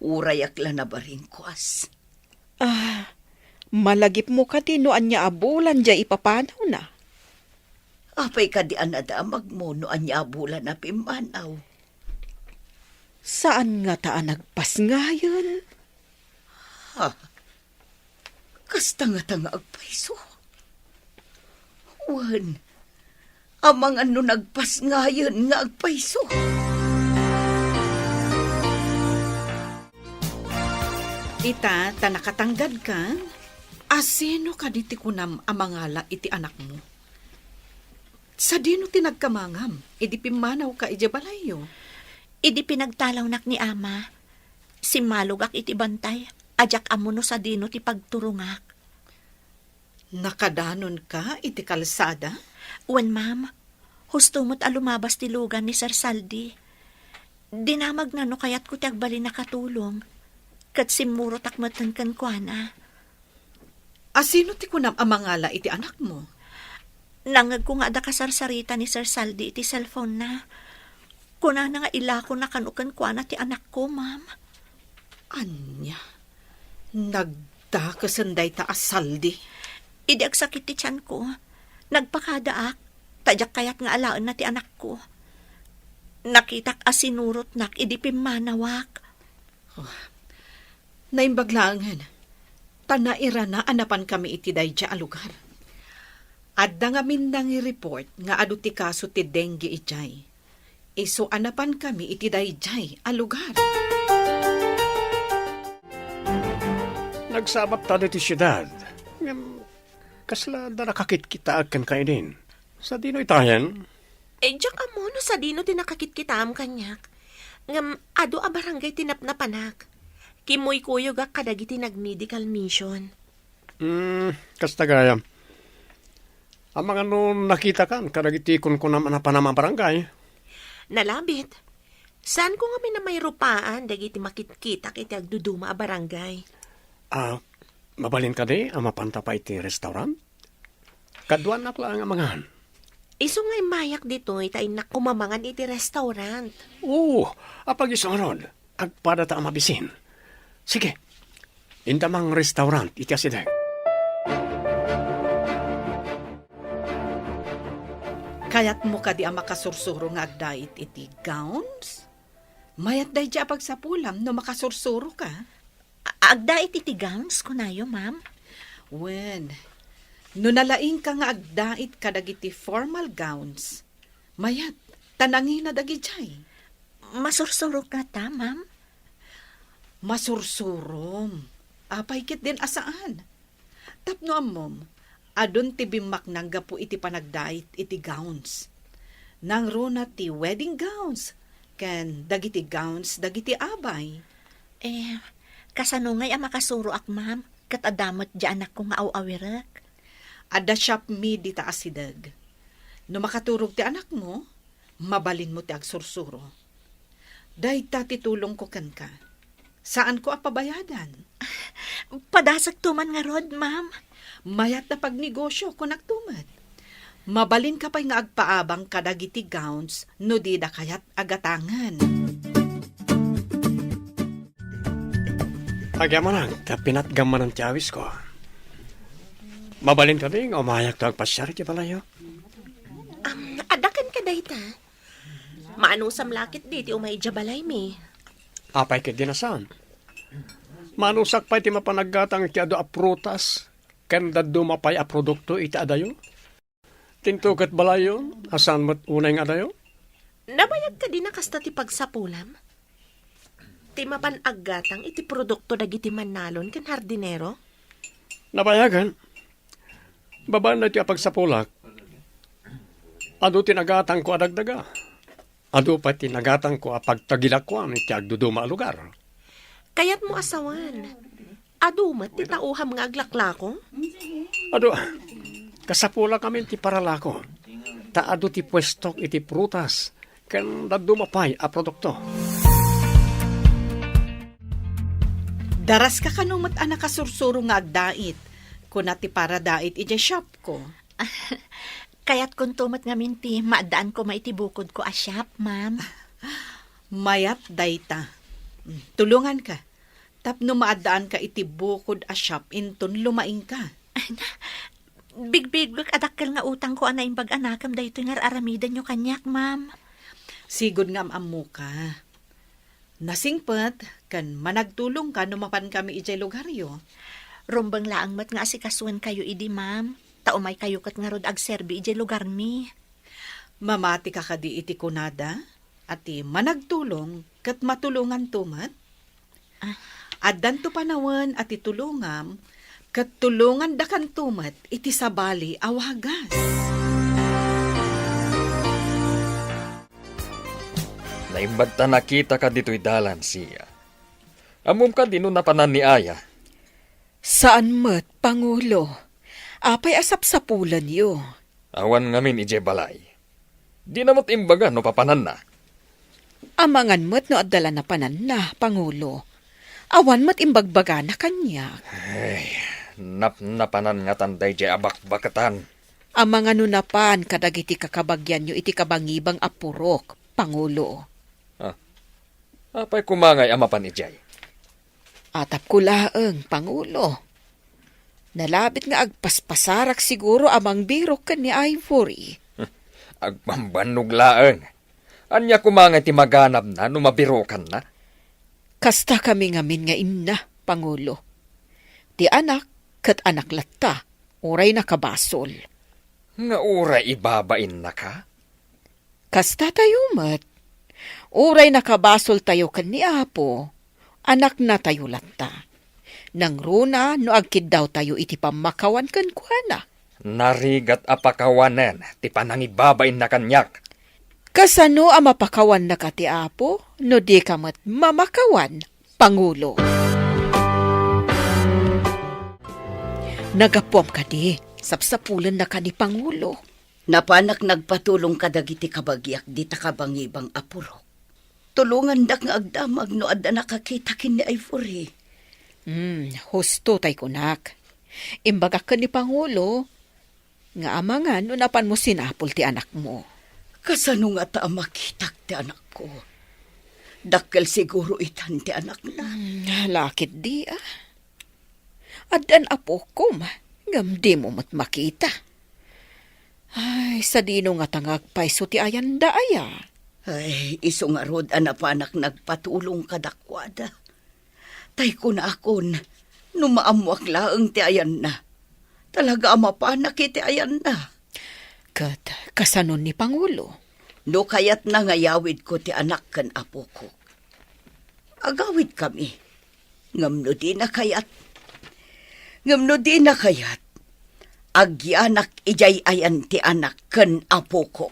Urayak la na baringkwas. Malagip mo kadi no anya abulan dya ipapanaw na. Apay ka di anadamag mo no anya abulan na pimanaw. Saan nga taan nagpas ngayon? Kasta nga tanga agpaiso. Wan, amang ano nagpas ngayon nga agpaiso. Ita, tanakatanggad ka? Asino ka diti kunam amangala iti anak mo? Sa dino tinagkamangam, idi pimanaw ka ijabalayo. Idi pinagtalaw nak ni ama. Si malugak iti bantay. Ajak amuno sa dino ti pagturungak. Nakadanon ka iti kalsada? Wan, ma'am. Husto mo't alumabas ti lugan ni Sir Saldi. Dinamag na no kayat ko ti agbali nakatulong. Kat simuro takmatan kan kwa na. Asino ti kunam amangala iti anak mo? Nangag ko nga da kasarsarita ni Sir Saldi iti cellphone na. Kuna na nga ilako na kanukan kwa na ti anak ko, ma'am. Anya, nagdakasanday ta asaldi. Idi agsakit ti tiyan ko. Nagpakadaak. Tadyak kayat nga alaan na ti anak ko. Nakitak asinurot nak idi pimanawak. Naimbaglangan, tanaira na anapan kami iti dayja a lugar. Adda nga mindang i-report nga adu ti kaso ti dengue ijay. Iso anapan kami iti dayjay a lugar. Nagsabat tayo ti syudad. Kasla da nakakit kita akan kayo din. Sa dino itayan, Diyak amo no sa dino tinakakit-kitam kanyak. Ngam ado a barangay tinapnapanak. Kimoy kuyog a kadagiti nag-medical mission. kastagaya. Ang mga no nakita kan, karagiti kun naman na panamang barangay. Nalabit. Saan ko nga may na may rupaan dagiti makit-kita kiti agduduma a barangay. Mabalin ka di, ang mapanta pa iti restaurant? Kaduan na lang ang mangan. Iso nga mayak dito itay na kumamangan iti restaurant. Oo, apag isunod, agpada ta ang mabisin. Sige, indamang restaurant, iti asideg. Kayat mo ka di ang makasursuro nga agdait iti gowns? Mayat day di apag sa pulam no makasursuro ka. Agda iti gowns ko na yo, ma'am. Wen, no nalaing ka nga agdait kadagiti formal gowns, mayat, tanangin na dagijay. Masursuro ka ta, ma'am. Masursurom. Apay kit din asaan. Tapno amom, adon ti bimak nang gapu iti panagdait iti gowns. Nang runa ti wedding gowns, ken dagiti gowns dagiti abay. Kasanungay ang makasuro ak, ma'am. Katadamot di anak ko nga aw-awirek. Ada shop mi di ta asidag. No makaturog ti anak mo, mabalin mo ti agsursuro. Day ta titulong ko ken ka. Saan ko apabayadan? Padasag tuman nga rod, ma'am. Mayat na pagnegosyo ko nagtumat. Mabalin ka pa'y nga agpaabang kadagiti gowns no di da kayat agatangan. Agyaman lang, kapinatgaman ng tiyawis ko. Mabalin ka din, umayak to agpasyar, di palayo. Adakan ka dayta. Maanusam lakit di ti umay jabalay mi. Apay ka dinasan. Manusak pa iti mapanaggatang iti ado a prutas, ken daddo mapay a produkto iti adayo. Tintukat balayo, asan mat unay nga adayo? Nabayag ka din na kasta ti pagsapulam. Ti mapanaggatang iti produkto dagiti manalon ken hardinero. Nabayagan. Babaan na iti apagsapulak. Ado tinagatang ko adagdaga. Ado pa tinagatang ko apagtagilakwan iti agduduma a lugar. Kayat mo asawan. Adumat ti tauham nga aglaklako. Ado, kasapula kami ti paralako. Ta ado ti pwestok iti prutas. Ken daddo mapay a produkto. Daras ka kanumat anak kasursuro nga agdait. Kuna ti para dait iti shop ko. Kayat kung tumat nga minti, maadaan ko maitibukod ko a shop, ma'am. Mayat dayta. Tulungan ka. Tapno maadaan ka itibukod a shop inton lumaing ka. Big adakkel nga utang ko anay bag anakam dayto nga aramidan nyo kanyak, ma'am. Sigod nga amamu ka. Nasingpet, kan managtulong ka numapan kami ijay lugaryo. Rumbang laang mat nga asikasuan kayo idi, ma'am. Taumay kayo kat nga rod agserbi ijay lugar mi. Mamati ka kadi iti kunada, ati managtulong kat matulungan tumat. Addan to panawan ati tulungam, kat tulungan dakan tumat iti sabali awagas. Naimbad ta nakita ka dito'y dalan siya. Amom ka dino napanan ni Aya. Saan mat, Pangulo? Apay asap sa pulan yo. Awan ngamin ije balay. Di namot imbaga no papanan na. Amangan mat no adala na panan na, Pangulo. Awan mat imbagbaga na kanya. Napanan nga tanday je abak-bakatan. Amangan no napan kadagiti kakabagyan nyo iti kabangibang apurok, Pangulo. Apay kumangay amapan ni Jay. Atap ko laeng, Pangulo. Nalabit nga agpaspasarak siguro amang biro kan ni Ivory. Agpambanog laeng. Anya kumangay ti maganap na numabirokan na. Kasta kami ngamin nga inna, Pangulo. Ti anak kat anak latta, uray nakabasol. Nga uray ibabain na ka? Kasta tayo mat. Uray nakabasol tayo kan ni Apo. Anak na tayo latta. Nang runa no agkid daw tayo iti pamakawan kan kuana. Narigat apakawanen, ti panangibabain na kanyak. Kasano ang mapakawan na ka ti Apo, no di ka mat mamakawan, Pangulo. Nagapuam ka di, sapsapulan na ka ni Pangulo. Napanak nagpatulong kadagiti kabagyak di takabangibang apuro. Tulungan dak nga agdamag no adda nakakita kin ni Ivory. Husto tay kunak. Imbagak ka ni Pangulo, nga amangan no napan mo sinapol ti anak mo. Kasano nga ta makitak ti anak ko? Dakkel siguro itan ti anak na. Lakit di Adan apo ko ngam di mo mat makita. Ay, sa dino nga tangag paiso ti ayan da aya. Ay, iso nga rod anapanak nagpatulong kadakwada. Tay ko na akon, numaamuak laeng ti ayan na. Talaga amapanak iti ayan na. Kat, kasanon ni Pangulo. No kayat na ngayawid ko ti anak kan apo ko. Agawid kami. Ngamno di na kayat. Agyanak ijay ayan ti anak kan apo ko.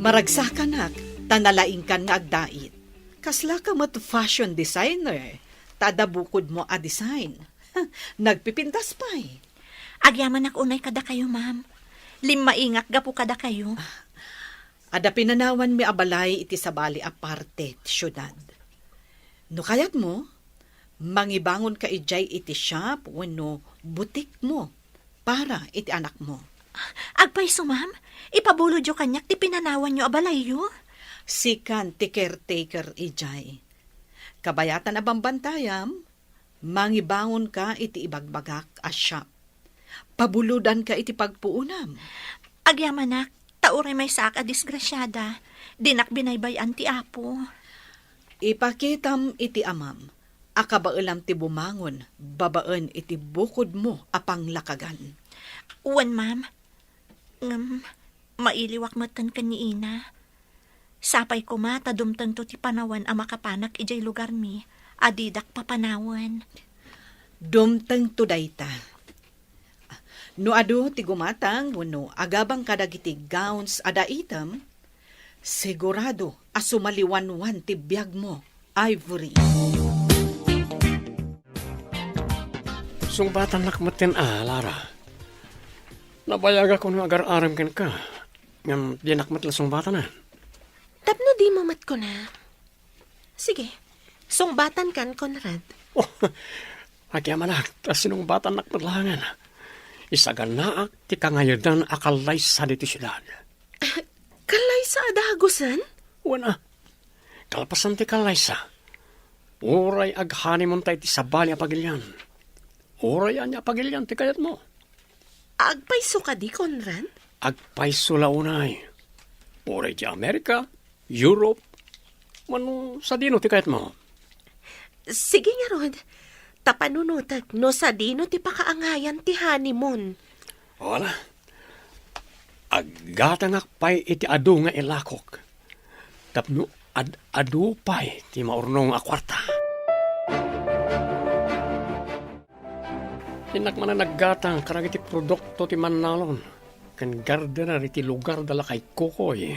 Maragsakan tanalaing kan nga agdait. Kasla ka mat fashion designer. Tadabukod mo a design. Nagpipintas pa'y. Agyaman unay kada kayo, ma'am. Limaingak gapu kada kayo. Ada pinanawan mi abalay iti sabali aparte ti syudad. No kayat mo, mangibangon ka ijay iti shop wenno butik mo para iti anak mo. Agpaiso, ma'am. Ipabulod yo kanyak ti pinanawan nyo abalay yo. Sikan ti caretaker ijay. Kabayatan abang bantayam, mangibangon ka iti ibagbagak a shop. Pabuludan ka iti pagpuunam. Agyamanak, tauray may saak a disgrasyada. Dinak binaybayan ti Apo. Ipakitam iti amam. Akabailam ti bumangon, babaan iti bukod mo apang lakagan. Uwan, ma'am. Mailiwak matan ka ni Ina. Sapay ko matadumtan to ti panawan a makapanak ijay lugar mi. Adidak papanawan. Dumtang to dayta. No adu ti gumatang wenno agabang kadagiti gowns ada item, sigurado asumaliwanwan ti biyag mo, Ivory. Sungbatan nakmatin Lara. Nabayag ako nung agar-aram ken ka. Ngam di nakmat la sungbatan na. Tapno di mamat ko na. Sige, sungbatan kan, Conrad. Oh, agyaman na. Tas sinungbatan nakmatlangan. Isagan naak ti kangayadan akalay sa diti siyudad. Kalay sa adagusan? Wana. Kalpasan ti kalay sa. Uray aghani mon tayo ti sabali a pagilyan. Uray anya pagilyan ti kayat mo. Agpaiso ka di, Conrad? Agpaiso launay. Uray ti Amerika, Europe, mano sa dino ti kayat mo. Sige nga, Rod. Tapanunotag no sa dino ti pakaangayan ti honeymoon. Wala. Agatangak pay iti adu nga ilakok. Tapno adu pay ti maurnong akwarta. Inak man na naggatang karag iti produkto ti Manalon. Kan gardener iti lugar dala kay Kukoy.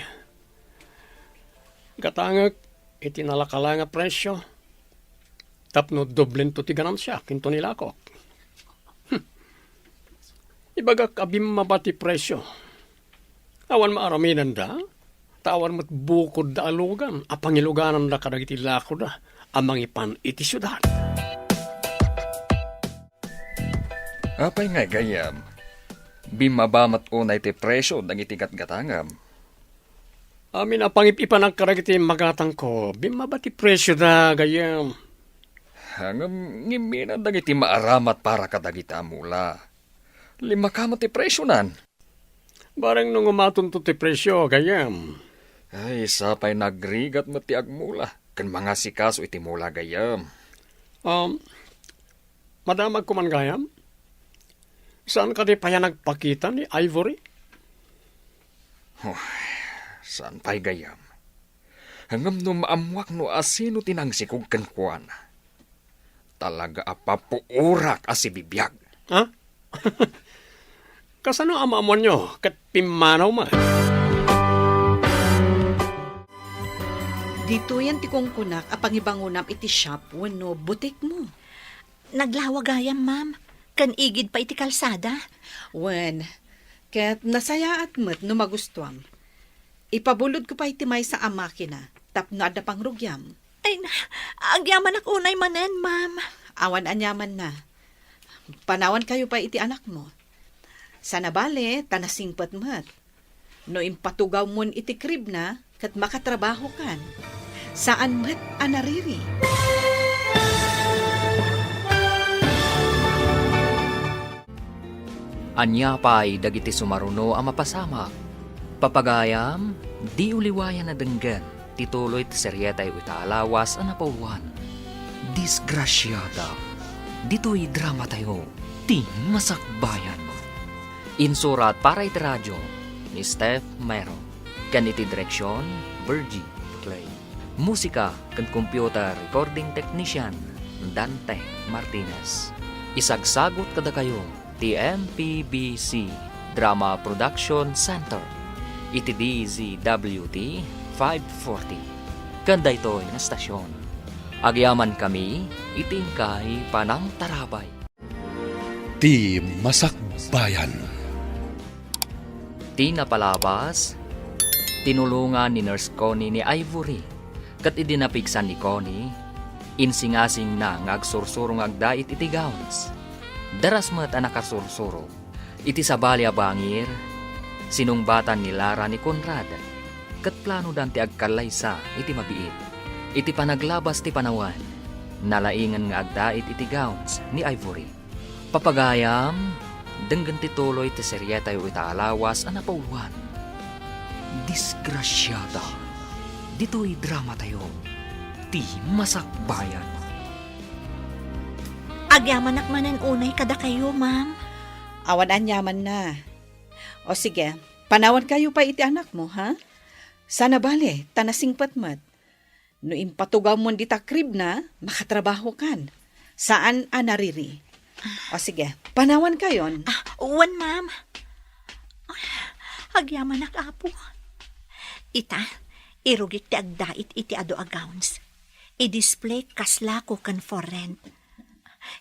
Gatangak iti nalakala nga presyo. Tapno doblen to ti ganansya kinto nilakok. Ibagak abim mabati presyo. Awan maaraminan da. Tawan mat bukod da alugan. Apangiluganan da kadag iti lako da. Amang ipan iti syudad. Apay nga gayam. Bimabamat unay ti presyo dang itigat gatangam. Amin na pangipipan ang karagiti magatang ko. Bimabati presyo na gayam. Hangam ngimina dagiti maaramat para kadagita mula. 5 ka ti presyo nan. Barang nung umatunto ti presyo gayam. Ay, sapay nagrigat mo ti agmula. Kan mga sikaso iti mula gayam. Madamag ko man gayam? Saan ka di pa yan nagpakita ni Ivory? Saan pa'y gayam? Hangam no maamwak no asino tinangsikog kankwan. Talaga apapuurak asibibiyag. Ha? Kasano amamon nyo? Kat pimanaw man. Dito yan ti kungkunak apangibangunam iti shop wenno butik mo. Naglawagayam, ma'am. Kan igid pa iti kalsada. Wen, ket nasaya at met no magustuam. Ipabulod ko pa iti may sa amakina, tapno adda pang rugyam. Ay, agyaman ak unay manen, ma'am. Awan anyaman na. Panawan kayo pa iti anak mo. Sana bale, tanasingpat met. No impatugaw mon iti krib na, kat makatrabaho kan. Saan met anariri? Anya pa'y dagiti sumaruno ang mapasamak. Papagayam, di uliwayan na denggan, tituloy ti seryetay itaalawas ang napauwan. Disgrasyada, dito'y drama tayo, ti masakbayan mo. Insurat para iti radyo, ni Steph Mero. Kan iti direksyon, Virgie Clay. Musika kan computer recording technician, Dante Martinez. Isagsagot kada kayo, ti MPBC Drama Production Center. Iti DZWT 540. Kanda ito'y na stasyon. Agyaman kami, itingkay panang tarabay. Ti Masakbayan. Ti napalabas, tinulungan ni Nurse Connie ni Ivory. Kat idinapigsan ni Connie, insingasing na ngagsursurong agdait iti gowns. Daras mo't ang nakasursuro. Iti sabalya bangir, sinungbatan ni Lara ni Conrad. Kat plano dan ti agkalaysa iti mabiit. Iti panaglabas ti panawan, nalaingan nga agdait iti gowns ni Ivory. Papagayam, denggan ti tuloy ti seryeta yu itaalawas ang napauwan. Disgrasyada, dito'y drama tayo, ti masakbayan. Agyaman ak manen unay kada kayo, ma'am. Awan anyaman na. O sige, panawan kayo pa iti anak mo, ha? Sana bale, tanasingpat met. No impatugaw mo di takrib na, makatrabaho kan. Saan anariri? O sige, panawan kayon. Uwan, ma'am. Agyaman ak apo. Ita, irugit ti agdait iti ado a gowns. I-display kasla ko kan for rent.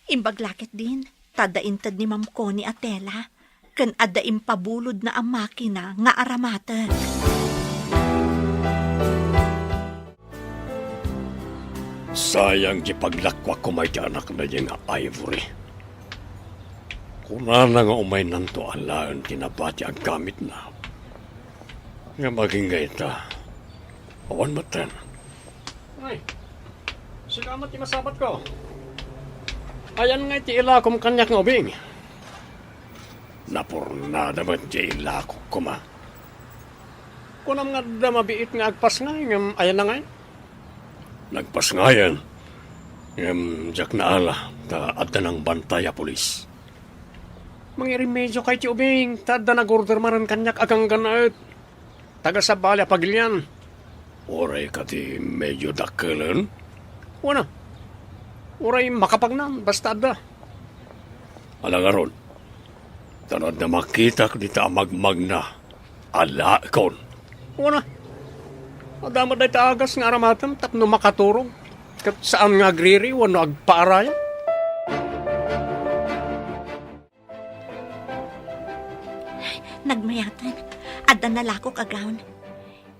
Imbaglakit din, tadaintad ni Ma'am Connie Atela, kan ada impabulod na ang makina nga aramatan. Sayang di paglakwa ko may anak na yung Ivory. Kuna na nga umay nanto alaan tinabati ang gamit na. Nga maging gaita. Awan matan. Ay, sikamat yung masabat ko. Ayan nga iti ilakom kanyak nga ubing. Napurnada mo iti ilakom ko ma. Kunam nga da mabiit nga agpas nga, ayan na nga. Nagpas nga yan. Diyak na ala, ta adda ng bantaya polis. Mangirimedyo kay ti ubing, ta adda nag-order maran kanyak agang ganaet. Taga sa balya pagilyan. Oray ka ti medyo dakkelan. Wana. Oray makapagnan, basta adda. Alangaron, tanod na makita ko dito amagmag na. Ala, ikon. Wana. Adama dahi taagas nga aramatan, tapno makaturong. Kat saan nga agriri, wano agpaarayan. Nagmayatan, adda nalakok agawn.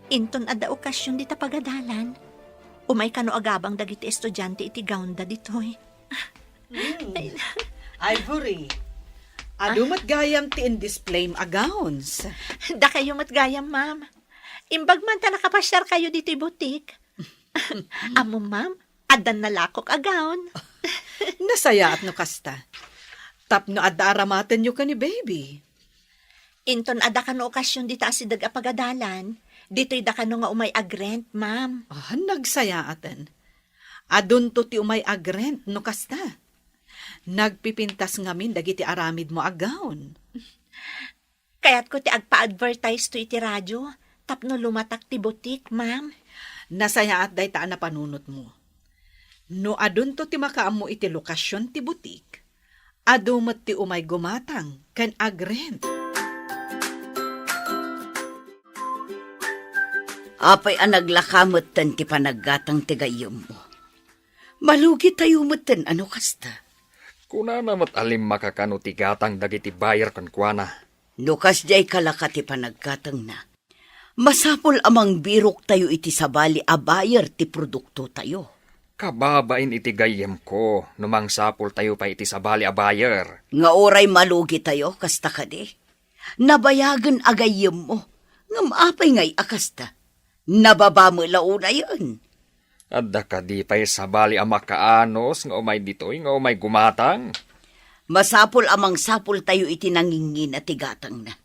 Inton adda okasyon dita pagadalan. Umay kano agabang dagiti estudyante iti gown da ditoy. Ivory, adumat gayam ti in display a gowns. Da kayo matgayam, ma'am. Imbag man ta nakapasyar kayo dito'y butik. Amo, ma'am, adan na lakok agaon. Nasaya at no kasta. Tapno adda aramatan nyo ka ni baby. Inton ada ka no okasyon dita si dag apagadalan. Dito'y da ka no nga umay agrent, ma'am. Nagsaya atan. Adun to ti umay agrent no kasta. Nagpipintas ngamin dagiti aramid mo agaon. Kaya't ko ti agpa-advertise to iti radyo. Tapno lumatak ti butik, ma'am. Nasaya at day taan na panunot mo. No adun to ti makaam mo iti lokasyon ti butik. Adumat ti umay gumatang kan agrent. Apay ang naglakamot tan ti panaggatang ti gayom mo. Malugi tayo matan ano kasta. Kuna namat alim makakano ti gatang dagiti bayar kan kuana. Nukas jay kalaka ti panaggatang na. Masapol amang birok tayo iti sabali a bayar ti produkto tayo. Kababain iti gayem ko, numang sapol tayo pa iti sabali a bayar. Nga oray malugi tayo, kasta ka di. Nabayagan agayem mo. Ngam apay ngay akasta. Nababa mo launa yun. Adda ka di pa'y sabali a makaanos, nga umay ditoy, nga umay gumatang. Masapol amang sapol tayo iti nangingin at tigatang na.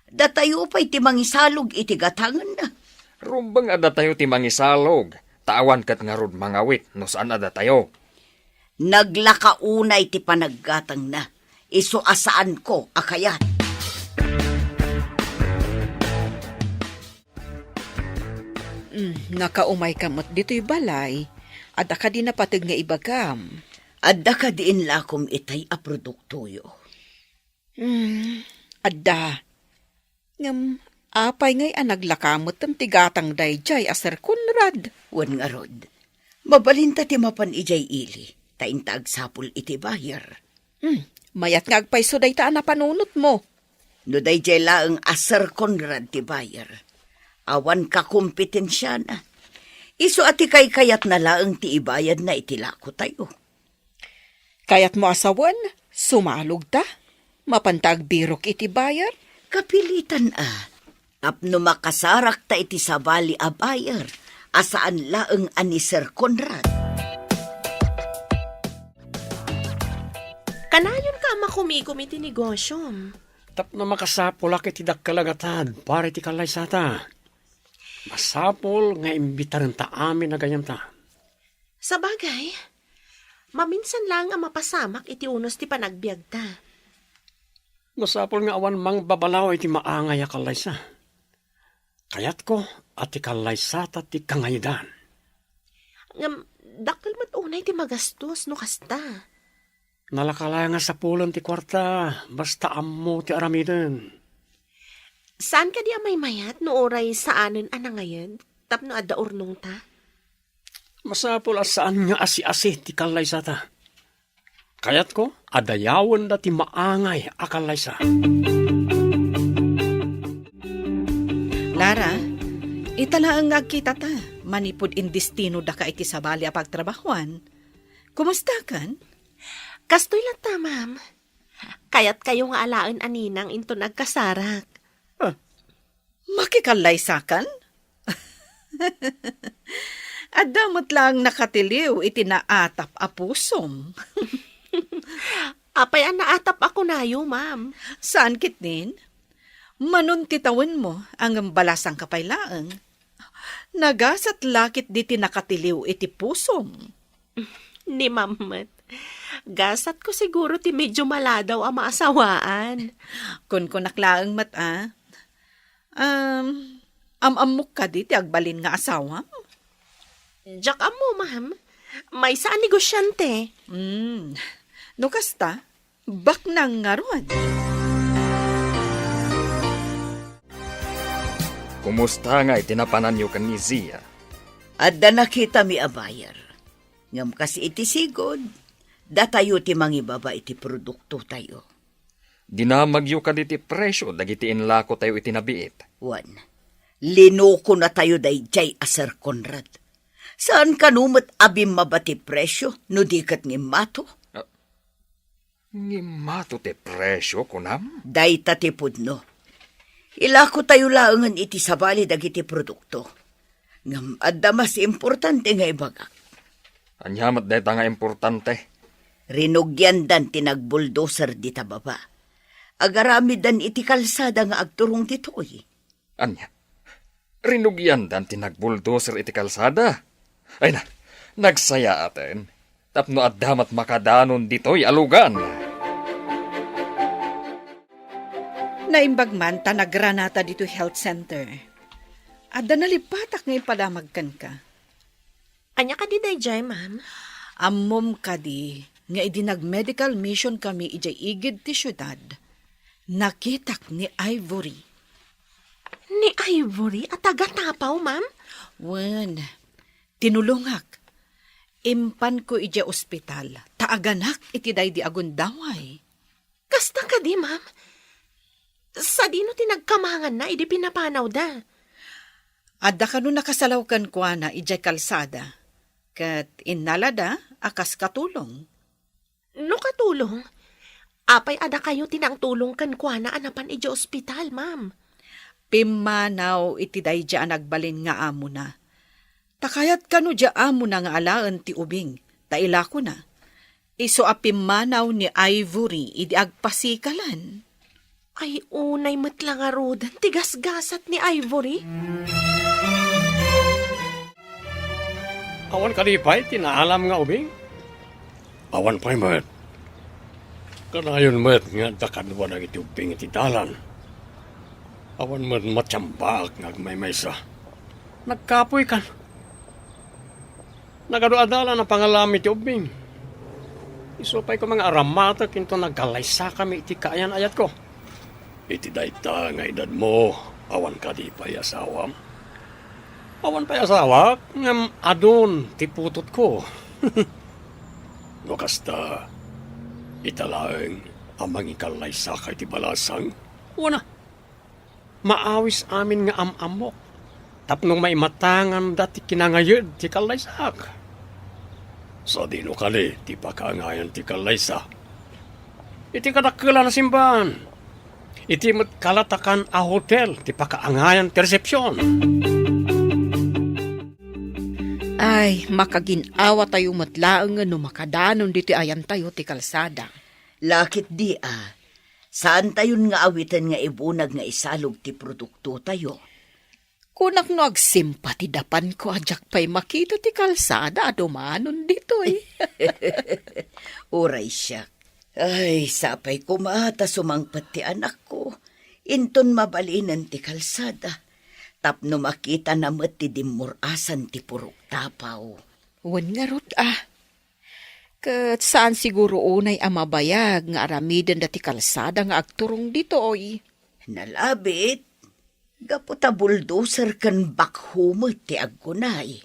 Datayo pa'y ti mangisalog iti gatangan na. Rumbang adda tayo ti mangisalog. Tawan kat nga rod mga wit, no saan adda tayo. Naglakaunay ti panaggatang na. Iso asaan ko akayat. Nakaumay kamot dito'y balay. Ada ka din napatag nga ibagam. Adda ka diin lakom itay a produkto yo. Ada. Ngam, apay ngay naglakamot ang tigatang dayjay aser Conrad. Wan nga rod. Mabalinta ti mapan ijay ili. Taintag sapul iti bayar. Mayat nga agpayso day taan na panunot mo. No dayjay laeng aser Conrad ti bayar. Awan ka kompetensya na. Iso ati kay kayat na laeng ti ibayad na itilako tayo. Kayat mo asawan, sumalog ta. Mapantag birok iti bayar. Kapilitan Tapno makasarak ta iti sabali a bayar. Asaan laeng ani Sir Conrad. Kanayon ka makumigom iti negosyo. Tapno makasapol iti dakkalagatan, para iti kalaysata. Masapol nga imbitaran ta amin na gayam ta. Sa bagay, maminsan lang ang mapasamak iti unos ti panagbiag ta. Masapol nga awan mang babalaw iti maangay a kalaysa. Kayat ko at ti kalaysata ti kangaydan. Ngam, dakkel mat unay ti magastos no kasta. Nalakalaya nga sa pulon ti kwarta, basta ammo ti aramiden. Saan ka di amay mayat no oray saanen anangayan? Tapno adda urnong ta? Masapol saan nga asi-asi ti kalaysata. Kayat ko, adayawan da ti maangay a kalaysa. Lara, italaang agkita ta. Manipod in destino da ka iti sabali a pagtrabahuan. Kumusta kan? Kastoy lang ta, ma'am. Kayat kayo nga alaan aninang into nagkasarak. Makikalaysakan? Adamot lang nakatiliw iti naatap a pusom. Apay ang naatap ako nayo, ma'am. Saan kitnin? Manuntitawan mo ang balasang kapaylaang. Nagasat lakit di tinakatiliw iti pusom. Ni mamat. Gasat ko siguro ti medyo maladaw ang maasawaan. Kun naklaang mata, amamok ka di ti agbalin nga asawa? Diyak mo, ma'am. May saan negosyante. No kasta, bak nang ngaron. Kumusta nga itinapanan niyo kan ni Zia? Adda nakita mi a bayar. Ngam kasi iti sigod. Datayo ti mangibaba iti produkto tayo. Dinamagyo ka diti presyo, dagiti inlako tayo itinabiit. Wan, linuko na tayo dayjay a Sir Conrad. Saan kanumot abim mabati presyo no dikat ni mato? Ngimato ti presyo kunam? Day tatipod no. Ilako tayo laangan iti sabali dagiti produkto. Ngam adda mas importante nga ibagak. Anyamat deta nga importante. Rinugyan dan tinagbuldoser di tababa. Agarami dan iti kalsada nga agturong ditoy. Anya, rinugyan dan tinagbuldoser iti kalsada. Ay na, nagsaya atin. Tapno at damat makadanon dito'y alugan. Naimbag man, tanagranata dito health center. Adda nalipatak ngay padamagkan ka. Anya ka di dayjay, ma'am? Ammom ka di, nga idinag-medical mission kami ijay igid ti syudad. Nakitak ni Ivory. Ni Ivory at taga-tapaw, ma'am? Wen, tinulungak. Impan ko ijay ospital. Taaganak iti day di agundaway. Kasta ka di, ma'am? Sa dino tinagkamangan na, idi pinapanaw da. Adda ka no nakasalawkan ko na ijay kalsada. Kat inalada, akas katulong. No katulong? Apay ada kayo tinang tulong kan kwa na anapan iji ospital, ma'am. Pimanaw iti day dyan nagbalin nga amo na. Takayat ka no dya amo na nga alaan ti ubing. Taila ko na. Iso a pimanaw ni Ivory idi agpasikalan. Ay unay matlang arudan, tigas-gasat ni Ivory. Awan kalipay, tinaalam nga ubing. Awan pa'y mat. Kanayon mat nga dakanwa ng iti ubing iti dalan. Awan mat matsyambak nga agmaymaysa. Nagkapoy kan. Nagaduadala na pangalami iti ubing. Isupay ko mga aramata kinto nagkalaysa kami iti kaayan ayat ko. Iti dayta nga edad mo, awan ka di pa'y asawam. Awan pa'y asawa, ngam adon ti putot ko. No kasta, italaeng amang ikalay sakay ti balasang. Wana, maawis amin nga amamok. Tapnong may matangan dati kinangayod ti kalaysak. Sa dino kali, ti pakaangayan ti kalaysa. Iti kadakila na simbahan. Iti kalatakan a hotel, ti pakaangayan ti resepsyon. Ay, makaginawa tayo matlaang nga no makadanon dito ayan tayo ti kalsada. Lakit di saan tayon nga awitan nga ibunag nga isalog ti produkto tayo? Kunak no agsimpa ti dapan ko ajak pa'y makita ti kalsada adumanon dito eh. Uray siya. Ay, sapay ko mata sumangpat ti anak ko. Inton mabalinan ti kalsada. Tapno makita na ti dimurasan ti purok tapaw. Wan nga rot Kat saan siguro unay amabayag nga aramidan dati kalsada nga agturong dito oy. Nalabit. Gaputa bulldozer kan bakhumot ti agkunay.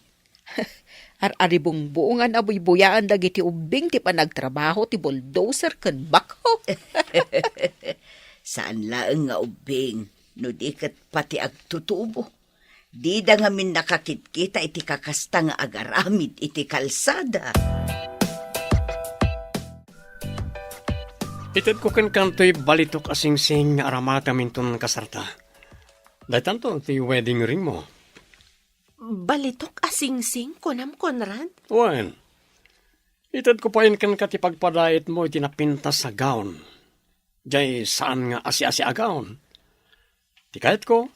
Aribong buungan abuy-buyaan dagiti ubing ti panagtrabaho ti bulldozer ken bakho. Saan laeng nga ubing, no di kat pati agtutubo. Di da nga min nakakitkita iti kakasta nga agaramid iti kalsada. Itad ko kan kanto'y balitok asing-sing nga aramata minton kasarta. Dahil tanto, ti wedding ring mo. Balitok asing-sing, konam Conrad? Wen, itad ko pa yun kan katipagpadayet mo itinapintas sa gown. Diyay saan nga asi-asi a gown. Ti kahit ko,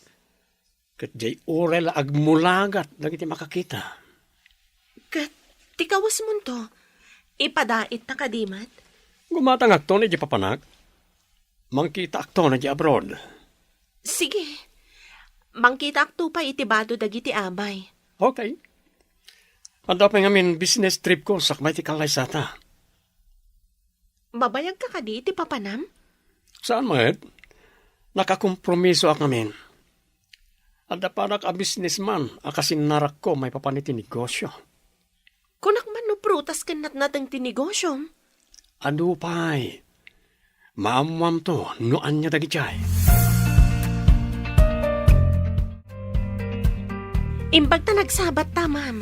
kat jay urel agmulagat dagiti makakita. Kat, tikawas mo to, ipadait na kadimat? Gumatang akto na di papanak. Mangkita akto na di abroad. Sige, mangkita akto pa itibado dagiti amay. Okay. Anda pa ngamin business trip ko sakmay ti kalaysata. Babayag ka kadi iti papanam? Saan mahed? Nakakompromiso ak ngamin. Anda parak a businessman akasin narak ko may papaniti negosyo. Kunak man no prutas kanat natang tinegosyo. Ano pa'y? Maamwam to, noan niya dagitay. Imbag ta nagsabat ta, ma'am.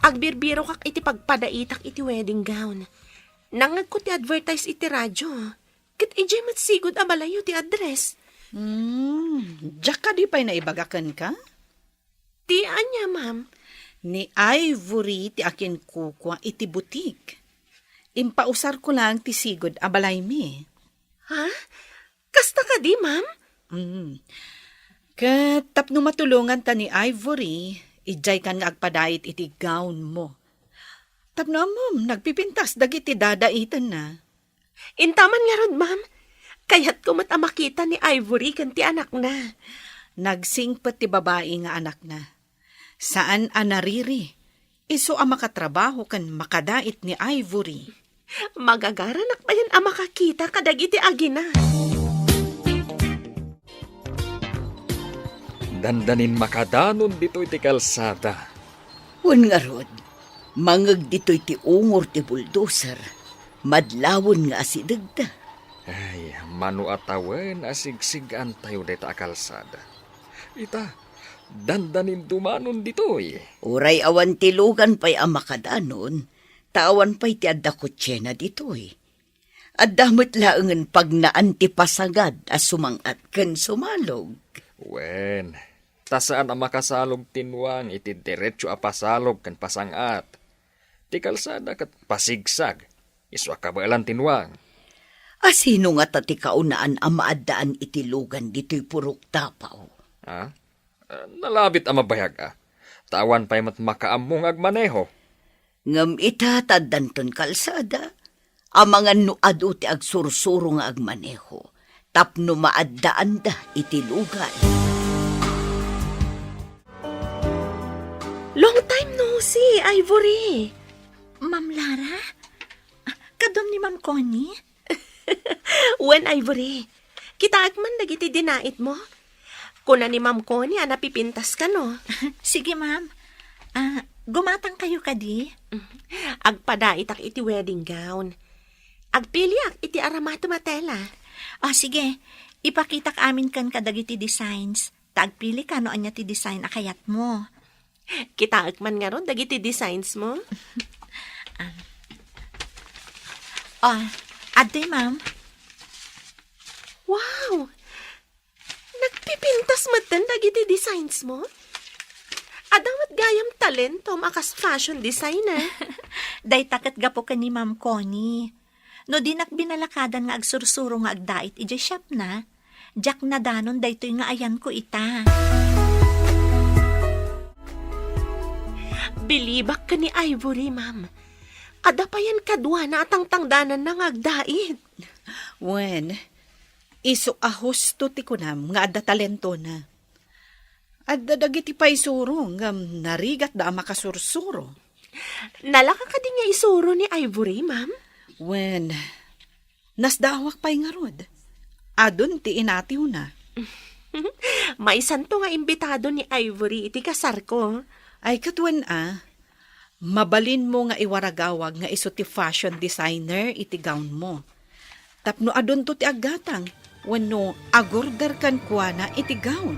Agbirbiro kak iti pagpadaitak iti wedding gown. Nangag ko ti advertise iti radyo. Kat ijay matsigod abalayo ti address. Diyak ka di pa'y naibagakan ka? Ti anya, ma'am. Ni Ivory ti akin kukwa iti butik. Impausar ko lang ti sigod abalay mi. Ha? Kasta ka di, ma'am? Kat tapno matulungan ta ni Ivory, ijay kan nga agpadait iti gown mo. Tapno ma'am, nagpipintas dagiti dadaitan na. Intaman nga rod, ma'am. Kaya't kumat makita ni Ivory kan ti anak na. Nagsingpet ti babae nga anak na. Saan anariri? Iso ang makatrabaho kan makadait ni Ivory. Magagaranak pa yan ang makakita kadag iti agina. Dandanin makadanon dito iti kalsada. Wan nga rod, mangag dito'y ti ungor ti bulldozer. Madlawon nga asidag da. Ay, manu atawen asigsigan tayo dito a kalsada. Ita, dandanin dumanon dito'y. Uray awan tilugan pa'y ang makadanon, tawan pa'y ti adda kutsena dito'y. Addamot laangan pag naantipasagad as sumangat ken sumalog. Wen, tasaan ang makasalog tinwang iti diretso a pasalog kan pasangat. Ti kalsada kat pasigsag, iso akabalan tinwang. Asino nga tati kaunaan ang maaddaan itilugan dito'y purok tapaw. Ha? Nalabit ang mabayag Tawan pa'y mat makaamong agmaneho. Ngam itataddan ton kalsada, ang mga nuado ti agsursuro nga agmaneho, tapno maaddaan da itilugan. Long time no see, Ivory. Ma'am Lara? Kadom ni Ma'am Connie? When, Ivory? Kitaag man dagiti dinait mo. Kuna ni Ma'am Connie, napipintas ka, no? Sige, ma'am. Gumatang kayo kadi? Agpadait ak iti wedding gown. Agpili ak iti aramato matela. Sige. Ipakitak amin kan kadagiti designs. Tagpili ka no anya ti design akayat mo. Kitaag man nga ron dagiti designs mo. Aday, ma'am. Wow! Nagpipintas matan dagiti designs mo? Adawat gayam talento makas fashion designer. Day takat gapo ka ni Ma'am Connie. No di binalakadan nga agsursuro nga agdait ije shop na. Jak na danon daytoy nga ayan ko ita. Bilibak ka ni Ivory, ma'am. Kadapayan kadwa na atang tangdanan na nga agdait. Wen, iso ahusto ti kunam nga adda talento na. Adda dagiti pa'y suro nga narigat da makasursuro. Nalaka ka din nga isuro ni Ivory, ma'am? Wen, nasdawak pa'y nga rod. Adun ti inatiw na. May santo nga imbitado ni Ivory iti kasar ko. Ay katwan mabalin mo nga iwaragawag nga iso ti fashion designer iti gown mo. Tapno adun to ti aggatang, wano agorder kan kuana iti gown.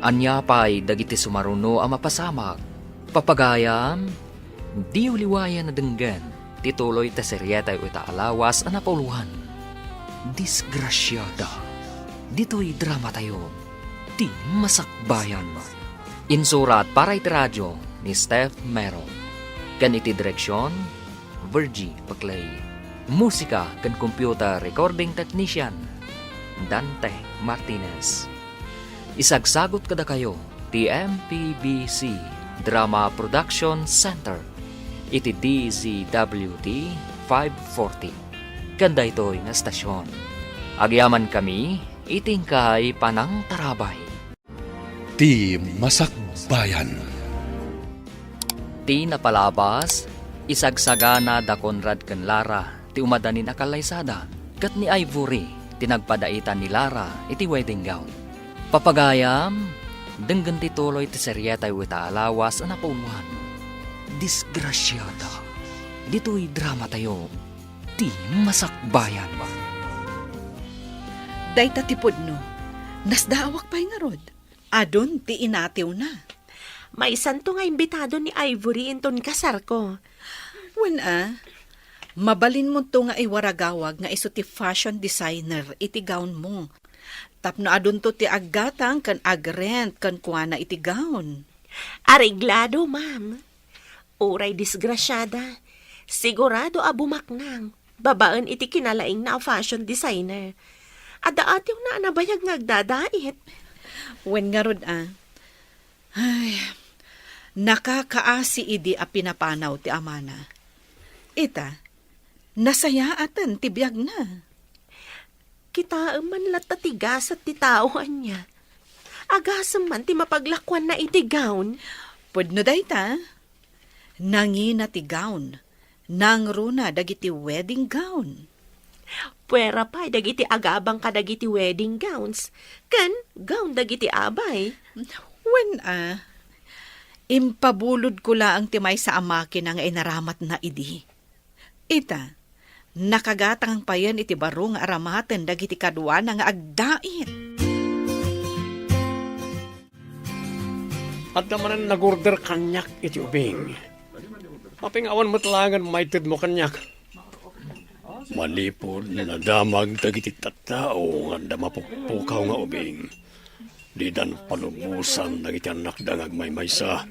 Anya pa'y dagiti sumaruno ang mapasamak. Papagayam, di uliwayan na denggan, tituloy ta seryeta o alawas ang napauluhan. Disgrasyada, dito'y drama tayo, di masakbayan. Insurat para iti radyo ni Steph Mero. Kan iti direksyon, Virgie Paclay. Musika kan computer recording technician, Dante Martinez. Isagsagot kada kayo, TMPBC Drama Production Center, iti DZWD 540. Kanda ito'y nga stasyon. Agyaman kami, itingkay panang tarabay. Ti Masakbayan. Ti napalabas, isagsagana da Conrad ken Lara, ti umadanin akalaysada, kat ni Ivory, tinagpadaitan ni Lara, iti wedding gown. Papagayam, denggan tituloy ti seryetay wita alawas ang napauluhan. Disgrasyada, dito'y drama tayo, ti masakbayan. Dayta tipod no, nasdawak pa'y nga rod. Adun ti inatiw na. May santo nga imbitado ni Ivory inton kasar ko. Wen Mabalin mo to nga iwaragawag nga iso ti fashion designer iti gown mo. Tapno adun to ti aggatang kan agrent kan kuana iti gown. Areglado, ma'am. Uray disgrasyada. Sigurado abumaknang. Babaan iti kinalaing na fashion designer. Ada atiw na anabayag nga agdadait. Wen nga rod Ay, nakakaasi idi a pinapanaw ti amana. Ita, nasayaatan ti biyag na. Kita man latatigas at ti taoan niya. Agasam man ti mapaglakwan na iti gown. Pudno dayta, nangina ti gown. Nangruna dagiti wedding gown. Puwera pa dagiti agabang ka dagiti wedding gowns. Ken gown dagiti abay. Wen impabulod ko laang timay sa amakin ang inaramat na idi. Ita, nakagatang pa yan iti barong aramaten dagiti kadwa nga agdait. At naman nag-order kanyak iti ubing. Mapingawan mo talangan maited mo kanyak. Malipod na damag dagiti tattao nga damapukpukaw nga ubing. Di dan palubusan dagiti anak dangag may maysa.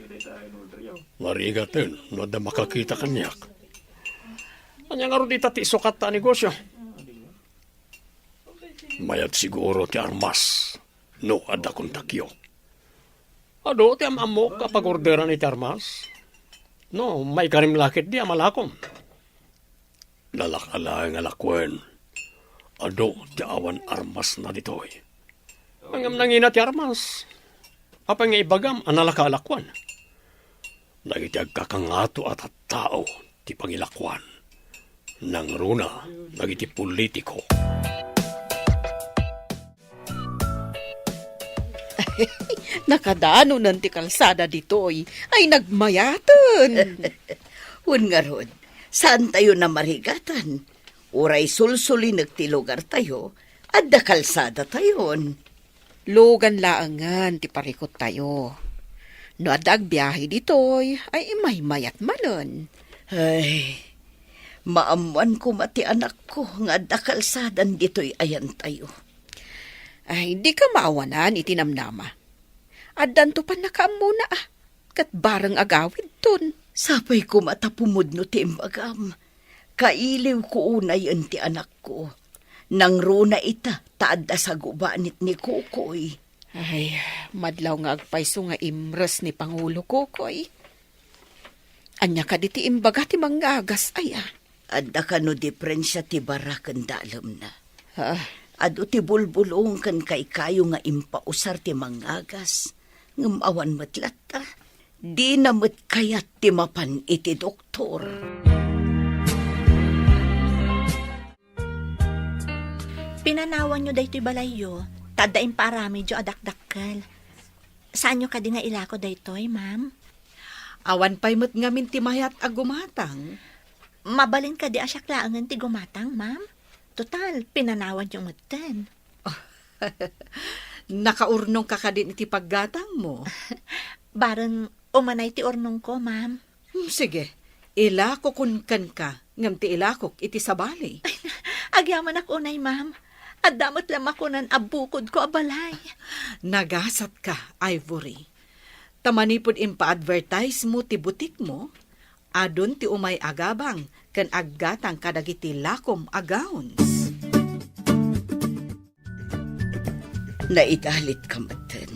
Marigaten no da makakita kanyak. Anya nga ro di tati sukat ta negosyo. Mayat siguro ti armas. No ada kontakyo. Ado ti amamok kapag orderan iti armas. No, may karim lakit di amalakom. Lalakala nga lakwen. Ado ti awan armas na ditoy. Ang nangina ti armas. Apa nga ibagam analaka-alakwan. Nagiti agkakangato at tao ti pangilakwan. Nang runa, nagiti politiko. Nakadano nanti kalsada ditoy ay nagmayatan. Un nga rod, saan tayo na marigatan? Uray sulsuli nagtilugar tayo, at da kalsada tayon. Lugan laangan ti parikot tayo. No adag biyahe ditoy ay imay-mayat malon. Ay, maamuan ko mati anak ko nga da kalsadan ditoy ayan tayo. Ay, di ka maawanan itinamnama. Addan to pa nakaamuna kat barang agawid ton. Sapay ko matapumod no ti imbagam. Kailiw ko unay ti anak ko. Nang runa ita, taadda sa gubanit ni Kukoy. Ay, madlaw nga agpayso nga imres ni Pangulo Kukoy. Anya ka di ti imbaga ti manggagas ay Adda ka no diferensya ti barakan dalam na. Ado ti bulbulong kan kay kayo nga impausar ti mangagas. Ngamawan matlat ta. Di na mat kayat ti mapan iti doktor. Pinanawan nyo daytoy balayo. Tadain parami jo adakdakkal. Saan nyo ka di nga ilako daytoy, ma'am? Awan pa'y mo't ngamin ti mayat agumatang. Mabalin ka di asyaklaangan ti gumatang, ma'am? Total, pinanawan yung mutan. Nakaurnong ka ka din iti paggatang mo. Baron umanay ti urnong ko, ma'am. Sige, ilako kun kan ka, ngam ti ilakok iti sabali. Agyaman ako unay, ma'am. At damot lang ako nan abukod ko abalay. Nagasat ka, Ivory. Tamanipod impa-advertise mo ti butik mo, adon ti umay agabang kan aggatang kadagiti lakom agawns. Naidalit ka matan.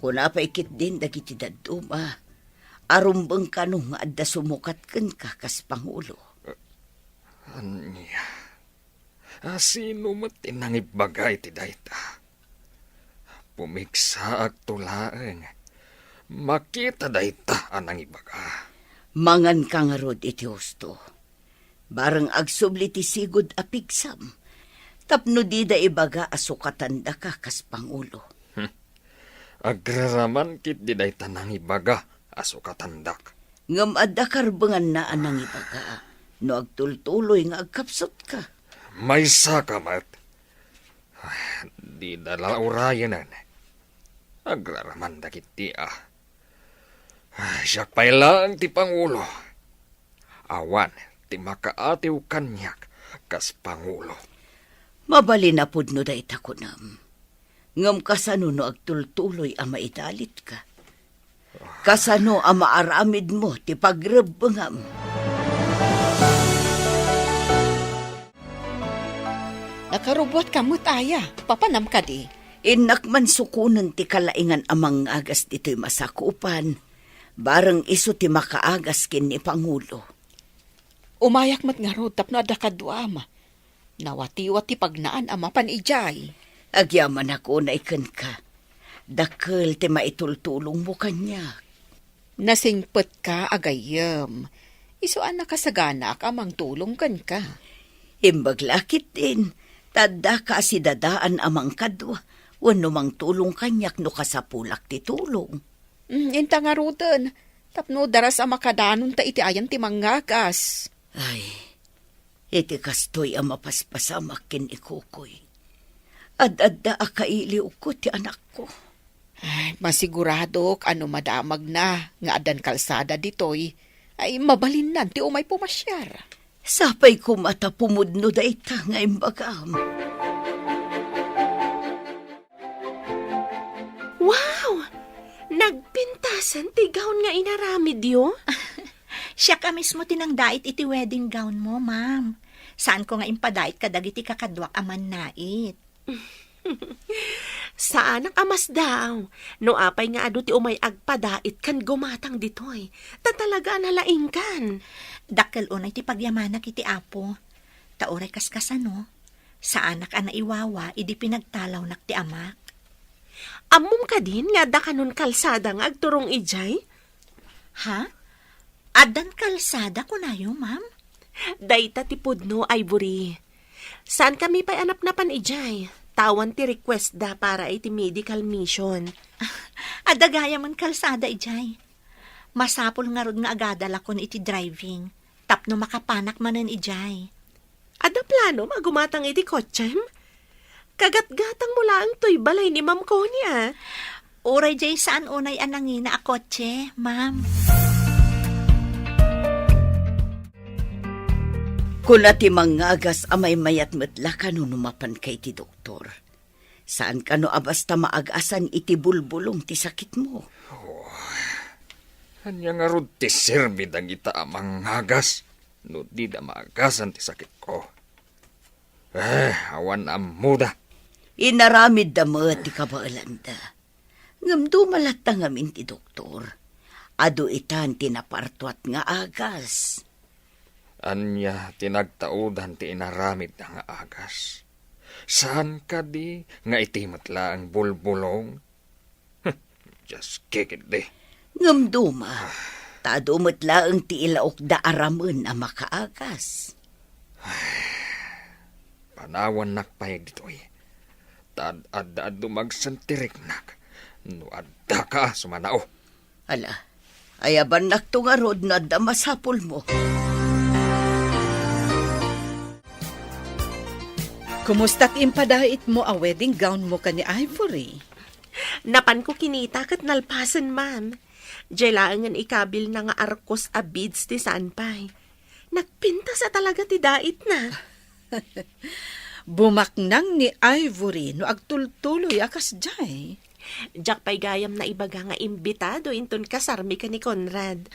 Kuna pa ikit din dagiti daduma. Arumbang ka nung adda sumukat kan kakas Pangulo. Anya, sino matin nang ibagay ti dayta? Pumiksa ag tulaeng. Makita dayta anang ibaga. Mangan ka nga rod iti husto. Barang agsubli ti sigod apigsam. Tapno di da ibaga asukatan da ka kas Pangulo. Agraraman kit di dayta nang ibaga asukatandak. Ngam adda karbangan na anang ibaga. No agtultuloy nga agkapsot ka. May sakamat. Di dala urayanan. Agraraman da kit ti Siyak pailang ti Pangulo. Awan, ti makaatiw kanyak kas Pangulo. Mabali na pud no dayta kunam. Ngam kasano no agtultuloy ang maidalit ka. Kasano ang maaramid mo ti pagrebengam. Nakarubot ka mo, Taya. Papanam ka di. Inak man sukunan ti kalaingan amang agas dito'y masakupan. Barang iso ti makaagas kin ni Pangulo. Umayak mat nga ro, tapno ada kadwama. Nawati-wati pagnaan ama panijay. Agyaman ako na ikan ka. Dakkel ti maitultulong mo kanya. Nasingpet ka agayam. Isuan na kasaganak amang tulong kan ka. Imbaglakit din. Tada ka si dadaan amang kadwa. Wano mang tulong kanyak no kasapulak ti tulong. Inta nga rutan. Tapno daras ang makadanon ta iti ayan ti manggagas. Ay, iti kastoy ang mapaspasamak kin ikukoy. Ad-adda akailiw ko ti anak ko. Ay, masigurado ano madamag na nga adan kalsada ditoy. Ay, mabalin nan ti umay pumasyar. Sapay ko mata pumudno da ita nga imbagam. Wow! Nagpintasan ti gown nga inaramid yo? Siya ka mismo tinangdait iti wedding gown mo, ma'am. Saan ko nga impadait kadagiti kakadwak aman nait? Saan ang amas daw? No apay nga adu ti umay agpadait kan gumatang ditoy. Tatalaga nalaing kan. Dakkel unay ti pagyamanak iti apo. Taoray kaskasano. Sa anak ana iwawa, idi pinagtalaw nak ti amak. Amom ka din nga da kanon kalsada nga agturong ijay? Ha? Adan kalsada ko na yun, ma'am? Dayta ti pudno, Ivory. Saan kami pa'y anap na pan ijay? Tawan ti request da para iti medical mission. Adagaya man kalsada ijay. Masapol nga rod nga agadala ko iti driving. Tapno makapanak manan ijay. Ada plano magumatang iti kotsem? Kagat-gatang mula ang to'y balay ni Ma'am Connie, ah. Uray jay saan unay anangin na akotse, ma'am? Kuna ti mangagas amay mayat metla kano numapan kay ti doktor. Saan kano abasta maagasan iti bulbulong ti sakit mo? Anya nga rod ti serbi dang ita amang hagas. No di da maagasan ti sakit ko. Awan amuda. Inaramid da mo ti kabaalanda. Ngam dumalat na ngamin ti doktor. Ado itan tinapartuat nga agas. Anya tinagtaudan ti inaramid na nga agas. Saan ka di nga itimatla ang bulbulong? Just kick it di. Ngam duma, tadumot laang ti ilaok da aramen ang makaagas. Panawan nakpayag ditoy. Tad-ad dumagsantirik nak. No adda ka sumanao. Ala, ayaban nakto nga rod na da masapol mo. Kumusta't impadait mo a wedding gown mo ka ni Ivory? Napan ko kinita kat nalpasan, ma'am. Jailangan ikabil na nga arkos a beads ti sanpay. Nagpinta sa talaga ti dait na. Bumaknang ni Ivory no agtultuloy akas jay. Jack pa'y gayam na ibaga nga imbitado inton kasarmi ka ni Conrad.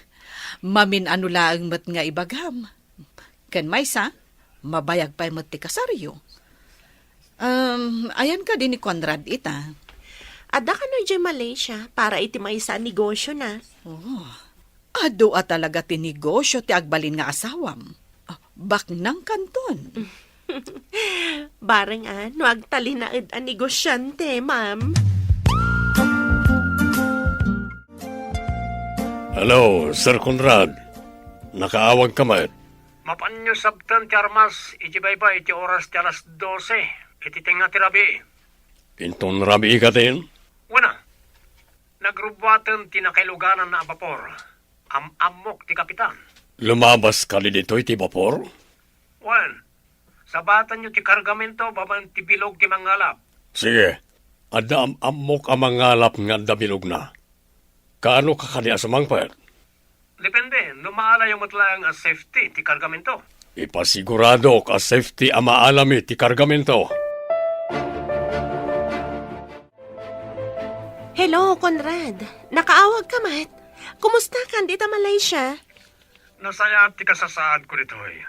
Mamin ano laang mat nga ibagam. Ken maysa, mabayag pa'y mat ti kasaryo. Ayan ka din ni Conrad ita. Ada ka no dyan Malaysia para iti may sa negosyo na. Oh, ado a talaga ti negosyo ti agbalin nga asawam. Baknang kanton. Bareng no agtalinaid ang negosyante, ma'am. Hello, Sir Conrad. Nakaawag ka man. Mapanyo sabtan ti armas, iti bayba iti oras ti alas 12. Iti tinga ti rabi. Pinton rabi ka din? Wana, nagrubwatan ti nakailuganan na vapor. Amok ti kapitan. Lumabas ka li dito iti vapor? Wan, sabatan nyo ti kargamento baban ti bilog ti mangalap. Sige, ada amok ang mangalap nga dabilog na. Kaano ka kani asamang pet? Depende, lumaala yung matlang as safety ti kargamento. Ipasigurado ka safety ang maalami ti kargamento. Hello, Conrad. Nakaawag ka, Mat. Kumusta ka dito, Malaysia? Nasaya ti kasasaad ko dito eh.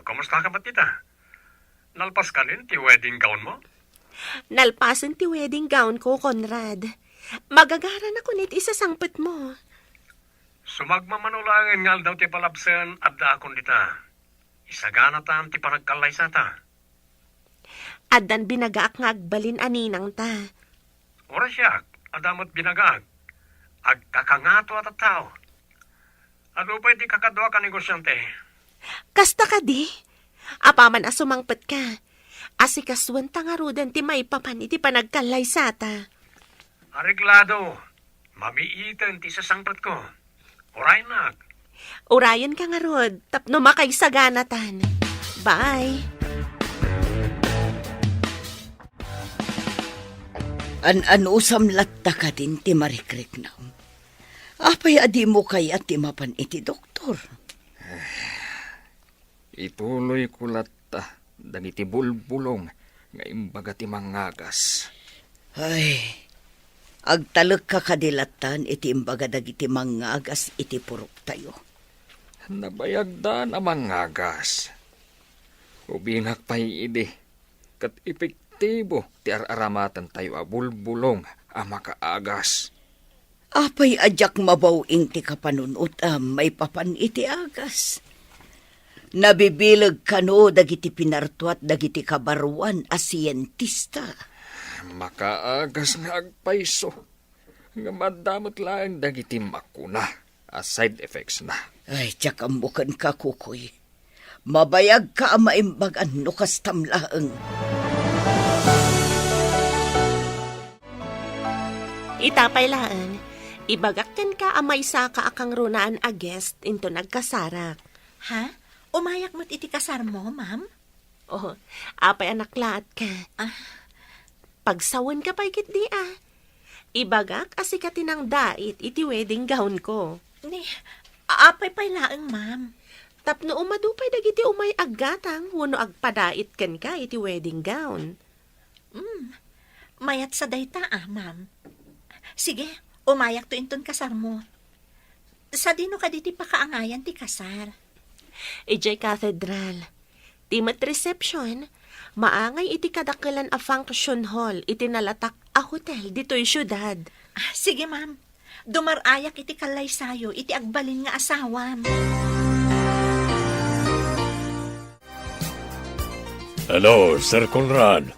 Kumusta ka ba tita? Nalpas ka rin ti wedding gown mo? Nalpasan ti wedding gown ko, Conrad. Magagaran ako nit isa sangpet mo. Sumagmamanulangan ngal daw ti palabsen at daakon dita. Isagana tam ti panagkalay sa ta. Addan binagaak nga agbalin aninang ta. Ora siya, adamot binagag. Agkakangato at tao. Ano pwede kakadwa ka negosyante? Kasta ka di? Apaman asumangpet ka. Asikaswan ta nga rudan ti maipapan iti panagkalay sa ta. Areglado. Mamiitan ti sasangpet ko. Oray nak. Urayan ka nga rod, tapno makaisaganatan. Bye. An-anusam latta ka din ti marikrek na. Apay adi mo kaya ti mapan iti doktor. Ituloy ko latta, daniti bulbulong, nga imbaga ti mangagas. Ay, agtalag ka kadilatan iti imbaga dagiti mangagas iti purok tayo. Nabayagdan ang mangagas. Ubinak pa'y ide, kat epektibo ti aramatan tayo a bulbulong a makaagas. Apay adyak mabawing ti kapanunot may papan iti agas. Nabibilag kano dagiti pinartuat dagiti kabaruan a siyentista. Makaagas nga agpaiso. Nga madamot lang dagiti makuna a side effects na. Ay, tiyak ambukan ka, kukoy. Mabayag ka ang maimbagan no kastamlaang. Itapay laan, ibagakkan ka amay sa ka akang runaan a guest into nagkasarak. Ha? Umayak mo't iti kasar mo, ma'am? Oh, apay anak laat ka. Pagsawan ka pa'y di Ibagak asikatin ang dait iti wedding gown ko. Ni, apay pay laang, ma'am. Tapno umadupay dagiti umay aggatang wano agpadait kan ka iti wedding gown. Mayat sa dayta, ma'am. Sige, umayak to inton kasar mo. Sa dino ka diti pakaangayan ti kasar. Ijay cathedral. Timat reception, maangay iti kadakalan a function hall iti nalatak a hotel dito'y syudad. Sige, ma'am. Dumarayak iti kalay sayo, iti agbalin nga asawam. Hello, Sir Conrad.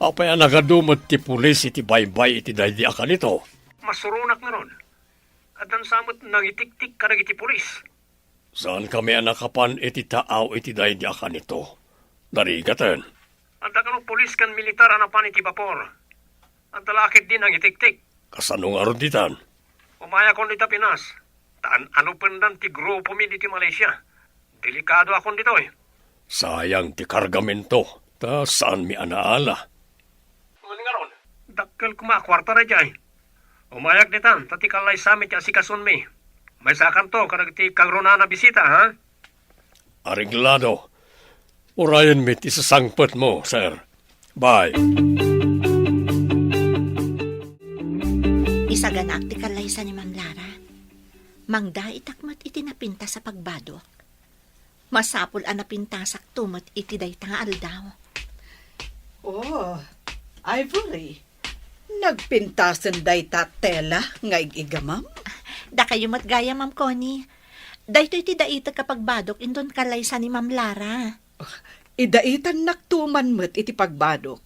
Apay ang nagadumot ti pulis iti baybay iti daydi akan ito. Masurunak na ron. At ang samot nangitik-tik ka iti pulis. Saan kami ang nakapan iti taaw iti daydi akan ito? Darigatan. At ang pulis kan militar anapan iti vapor. At talakit din ang itik-tik. Kasanong aron ditan? Umaya kon dita Pinas. Taan ano pendan ti grupo mi diti Malaysia. Delikado akon dito eh. Sayang ti kargamento. Ta saan mi anaala? Nga ron. Dakkel kumakwarta na jay. Umayak ditan, tati kalay samit ya sikason mi. May sakan to, karag ti kagrona na bisita, ha? Areglado. Urayan mi ti sasangpet mo, sir. Bye. Isaganak ti kalay sa ni Ma'am Lara. Mangda itakmat iti napinta sa pagbadok. Masapul ang napintasak tumot iti dayta nga aldaw. Oh, Ivory. Nagpintasan day tela nga igamam. Da kayo matgaya, Ma'am Connie. Dayto iti daita kapag badok indon kalay sa ni Ma'am Lara. Idaitan naktuman mo't iti pagbadok.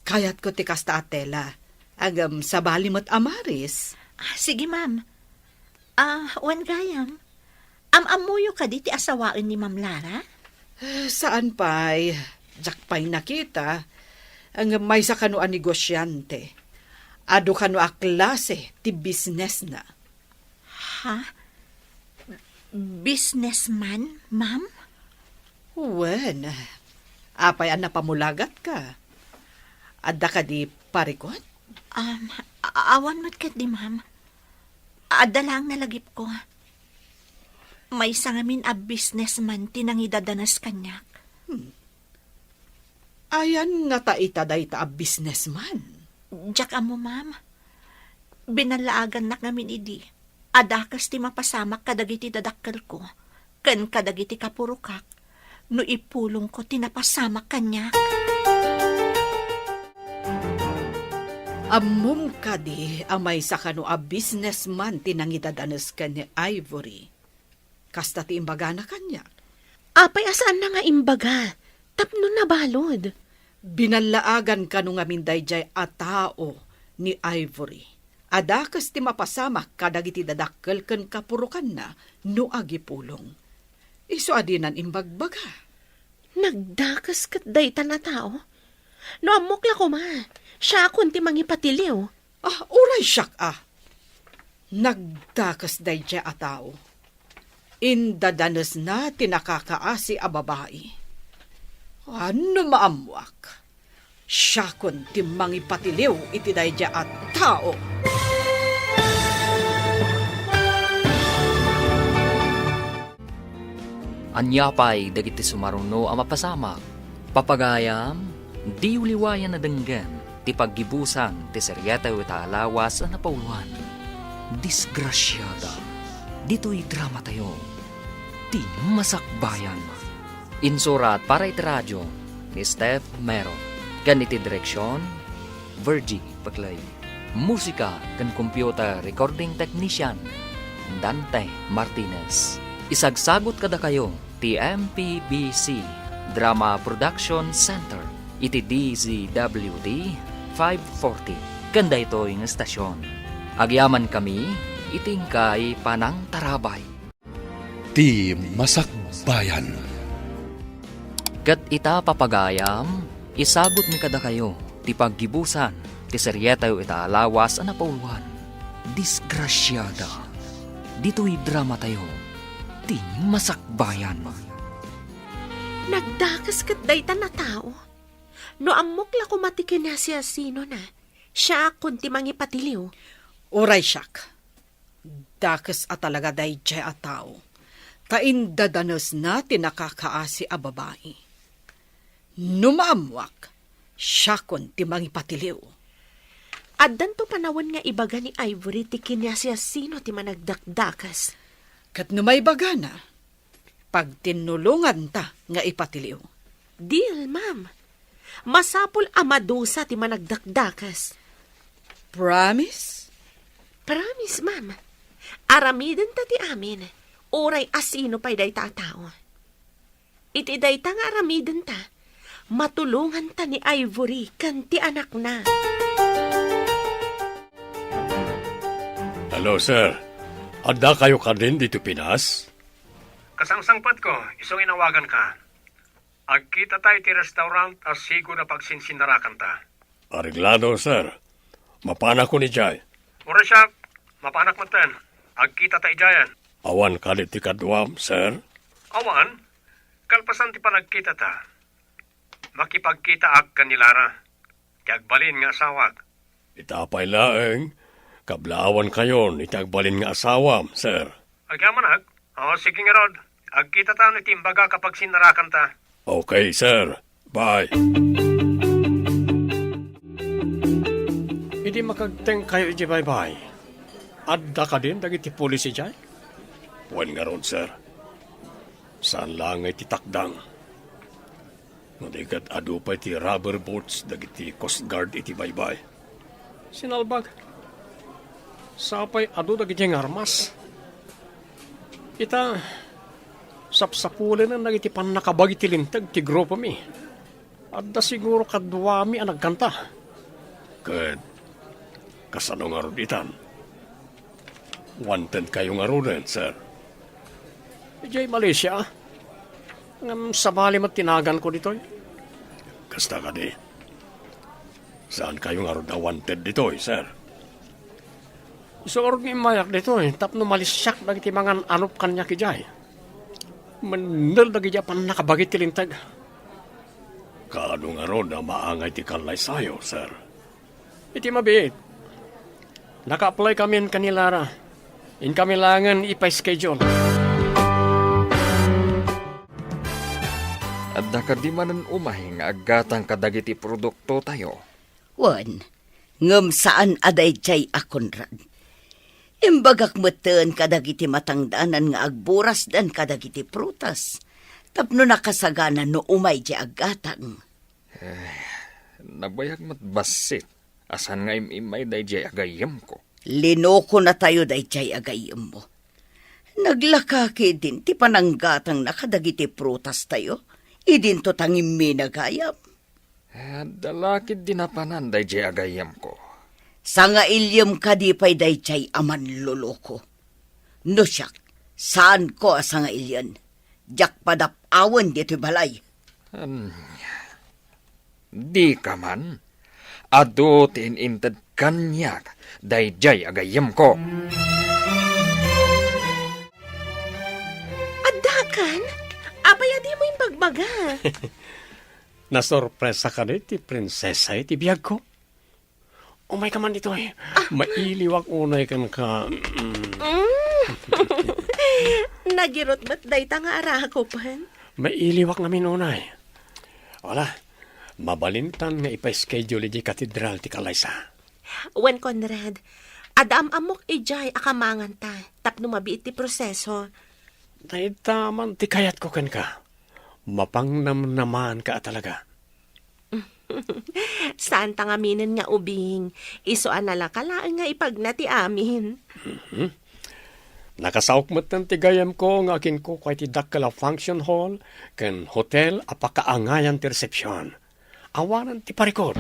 Kayat ko ti kasta tela. Agam sa bali mo't amaris. Sige, Ma'am. Wan gayam. Amamuyo ka di ti asawain ni Ma'am Lara? Saan pa'y? Diyak pa'y nakita. Ang may sa kano a negosyante. Ado kano a klase ti business na. Ha? Businessman, Ma'am? Wen, apay ang napamulagat ka. Adda ka di parikot? Awan mo't kat di, Ma'am. Adda lang nalagip ko. May sangamin a businessman tinangidadanas kanyak. Ayan nga ta itaday ta a businessman. Diyak amo, ma'am. Binalaagan na ngamin idi. Adakas ti mapasamak kadagiti dadakkel ko. Ken kadagiti kapurukak. No ipulong ko tinapasamak kanyak. Ammom kadi amay sa kano a businessman tinangidadanas ka ni Ivory. Kasta ti imbaga na kanya. Apay asaan na nga imbaga? Tapno na balod. Binalaagan ka nung aminday jay a tao ni Ivory. Adakas ti mapasamak kadagiti dadakkel ken kapurukan na no agipulong. Isu adinan imbagbaga. Nagdakas kat dayta na tao. No amok la ko ma. Siya akong ti mangipatiliw. Uray siyak Nagdakas day jay a tao. Indadanas na tinakakaasi a babae. Ano maamwak? Siya kun ti mangipatiliw iti day jay a tao. Anyapay dagiti sumaruno ang mapasamak. Papagayam, di uliwayan na denggan, ti paggibusan ti seryeta ita alawas na napauluan. Disgrasyada, dito'y drama tayo. Ti masakbayan. Insurat para iti radyo ni Steph Mero. Ganiti direksyon, Virgie Paclay. Musika kan computer recording technician, Dante Martinez. Isagsagot kada kayo, ti MPBC Drama Production Center, iti DZWD 540. Kanda ito yung estasyon. Agyaman kami, itingkay panang tarabay. Ti Masakbayan. Kat ita papagayam, isagot mi kada kayo, ti paggibusan, ti seryeta yu ita alawas na pauluan. Disgrasyada, dito'y drama tayo, ti masakbayan. Nagdakas kat dayta na tao. No amok la ko matikin na siya sino na. Siya akong ti mangipatiliw. Uray siyak. Dakas a talaga day jay a tao. Kaindadanas na tinakakaasi a babae. Numaamwak, siya kun ti mangipatiliw. Addan to panawan nga ibaga ni Ivory ti kinyasya sino ti managdakdakas. Kat numay baga na, pag tinulungan ta nga ipatiliw. Deal, ma'am. Masapul amadusa ti managdakdakas. Promise? Promise, ma'am. Aramiden ta ti amin. Oray asino pa'y day ta tao. Iti day ta nga aramiden ta. Matulungan ta ni Ivory kan ti anak na. Hello, sir. Ada kayo ka din dito Pinas? Kasangsangpat ko, isong inawagan ka. Agkita tayo ti restaurant as sigo na pagsinsinarakan ta. Areglado, sir. Mapana ko ni Jay. Mura siya, mapanak mo ten. Agkita tayo jayan. Awan kalit ti kadwam, sir. Awan, kalpasan ti panagkita ta. Makipagkita ag kanilara. Ti agbalin nga asawag. Itapay laeng, kablaawan kayon, itagbalin nga asawam, sir. Agyaman ag? Sige nga Rod. Agkita ta no timbaga kapag sinarakan ta. Okay, sir. Bye. Hindi makagteng kayo iti bye-bye. Adda ka din, dagiti polisi jay? Puwan nga ron, sir. Saan lang iti takdang? Nadigat adu pa iti rubber boats, dagiti Coast Guard iti bye-bye. Sinalbag. Sapay adu dagiti nga armas. Ita, sapsapulan na nagiti panakabag iti lintag ti grupo mi. Adda siguro kadwami ang nagkanta. Kat, kasano nga roditan? Wanted kayo nga roden, sir. Ijay Malaysia, ngam sabali mat tinagan ko ditoy. Kasta ka di. Saan kayo nga roda wanted ditoy, sir? So, arog ni mayak dito tapno malisyak dagiti mangan anop kanya kijay. Mandal dagiti pan nakabagit tilintag. Kaano nga ron na maangay ti kalay sayo, sir? Iti mabit. Naka-apply kami kanilara. In kami langan ipay-schedule. Adda ka di manan umay nga agatang kadagiti produkto tayo. Wan, ngem saan aday jay akonrad. Imbagak meten kadagiti matangdanan nga agburas dan kadagiti prutas. Tapno nakasagana no umay jay agatang. Nabayag matbasit. Asan nga imimay day jay agayam ko. Linoko na tayo day jay agayem mo. Naglakaki din ti pananggatang nakadagiti prutas tayo. Idin to tangim minagayam. Dalakid dinapanan day jay agayam ko. Sa nga ilyam kadipay day jay aman luloko. No siyak, saan ko sa nga ilyan? Jak padapawan dito balay. Di ka man. Ado tinintad kanyak day jay agayam ko. Adakan? Apay adi mo yung pagbaga. Nasorpresa ka rin ti prinsesa iti biyag ko. Umay ka man dito eh. Mailiwak unay kan ka. Nagirot ba't day ta nga ara ko pan? Mailiwak namin unay. Wala. Mabalintan nga ipa-schedule di katedral ti Kalaysa. Wen Conrad, adam amok ijay akamangan ta. Tapno mabiit ti proseso. Dahil taman ti kayat ko kan ka. Mapangnamnaman ka talaga. Saan tangaminin nga ubing? Isuan na lang kalaan nga ipagnati amin. Nakasaok mo't ng tigayam ko nga akin ko kay ti dakala function hall ken hotel apakaangayan ti resepsyon. Awanan ti parikot.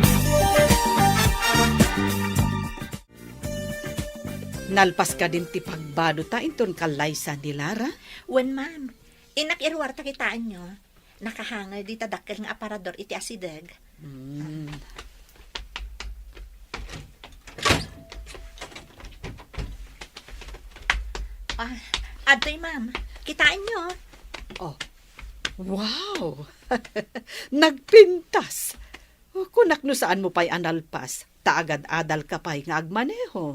Nalpas ka din ti pagbado ta inton Kalaysa ni Lara. Wen ma'am, inakirwarta kitaan nyo. Nakahangay di tadakkel nga aparador iti asideg. Adoy ma'am, kitaan nyo. Oh, wow! Nagpintas! Kunak no saan mo pa'y analpas, taagad-adal ka pa'y nga agmaneho.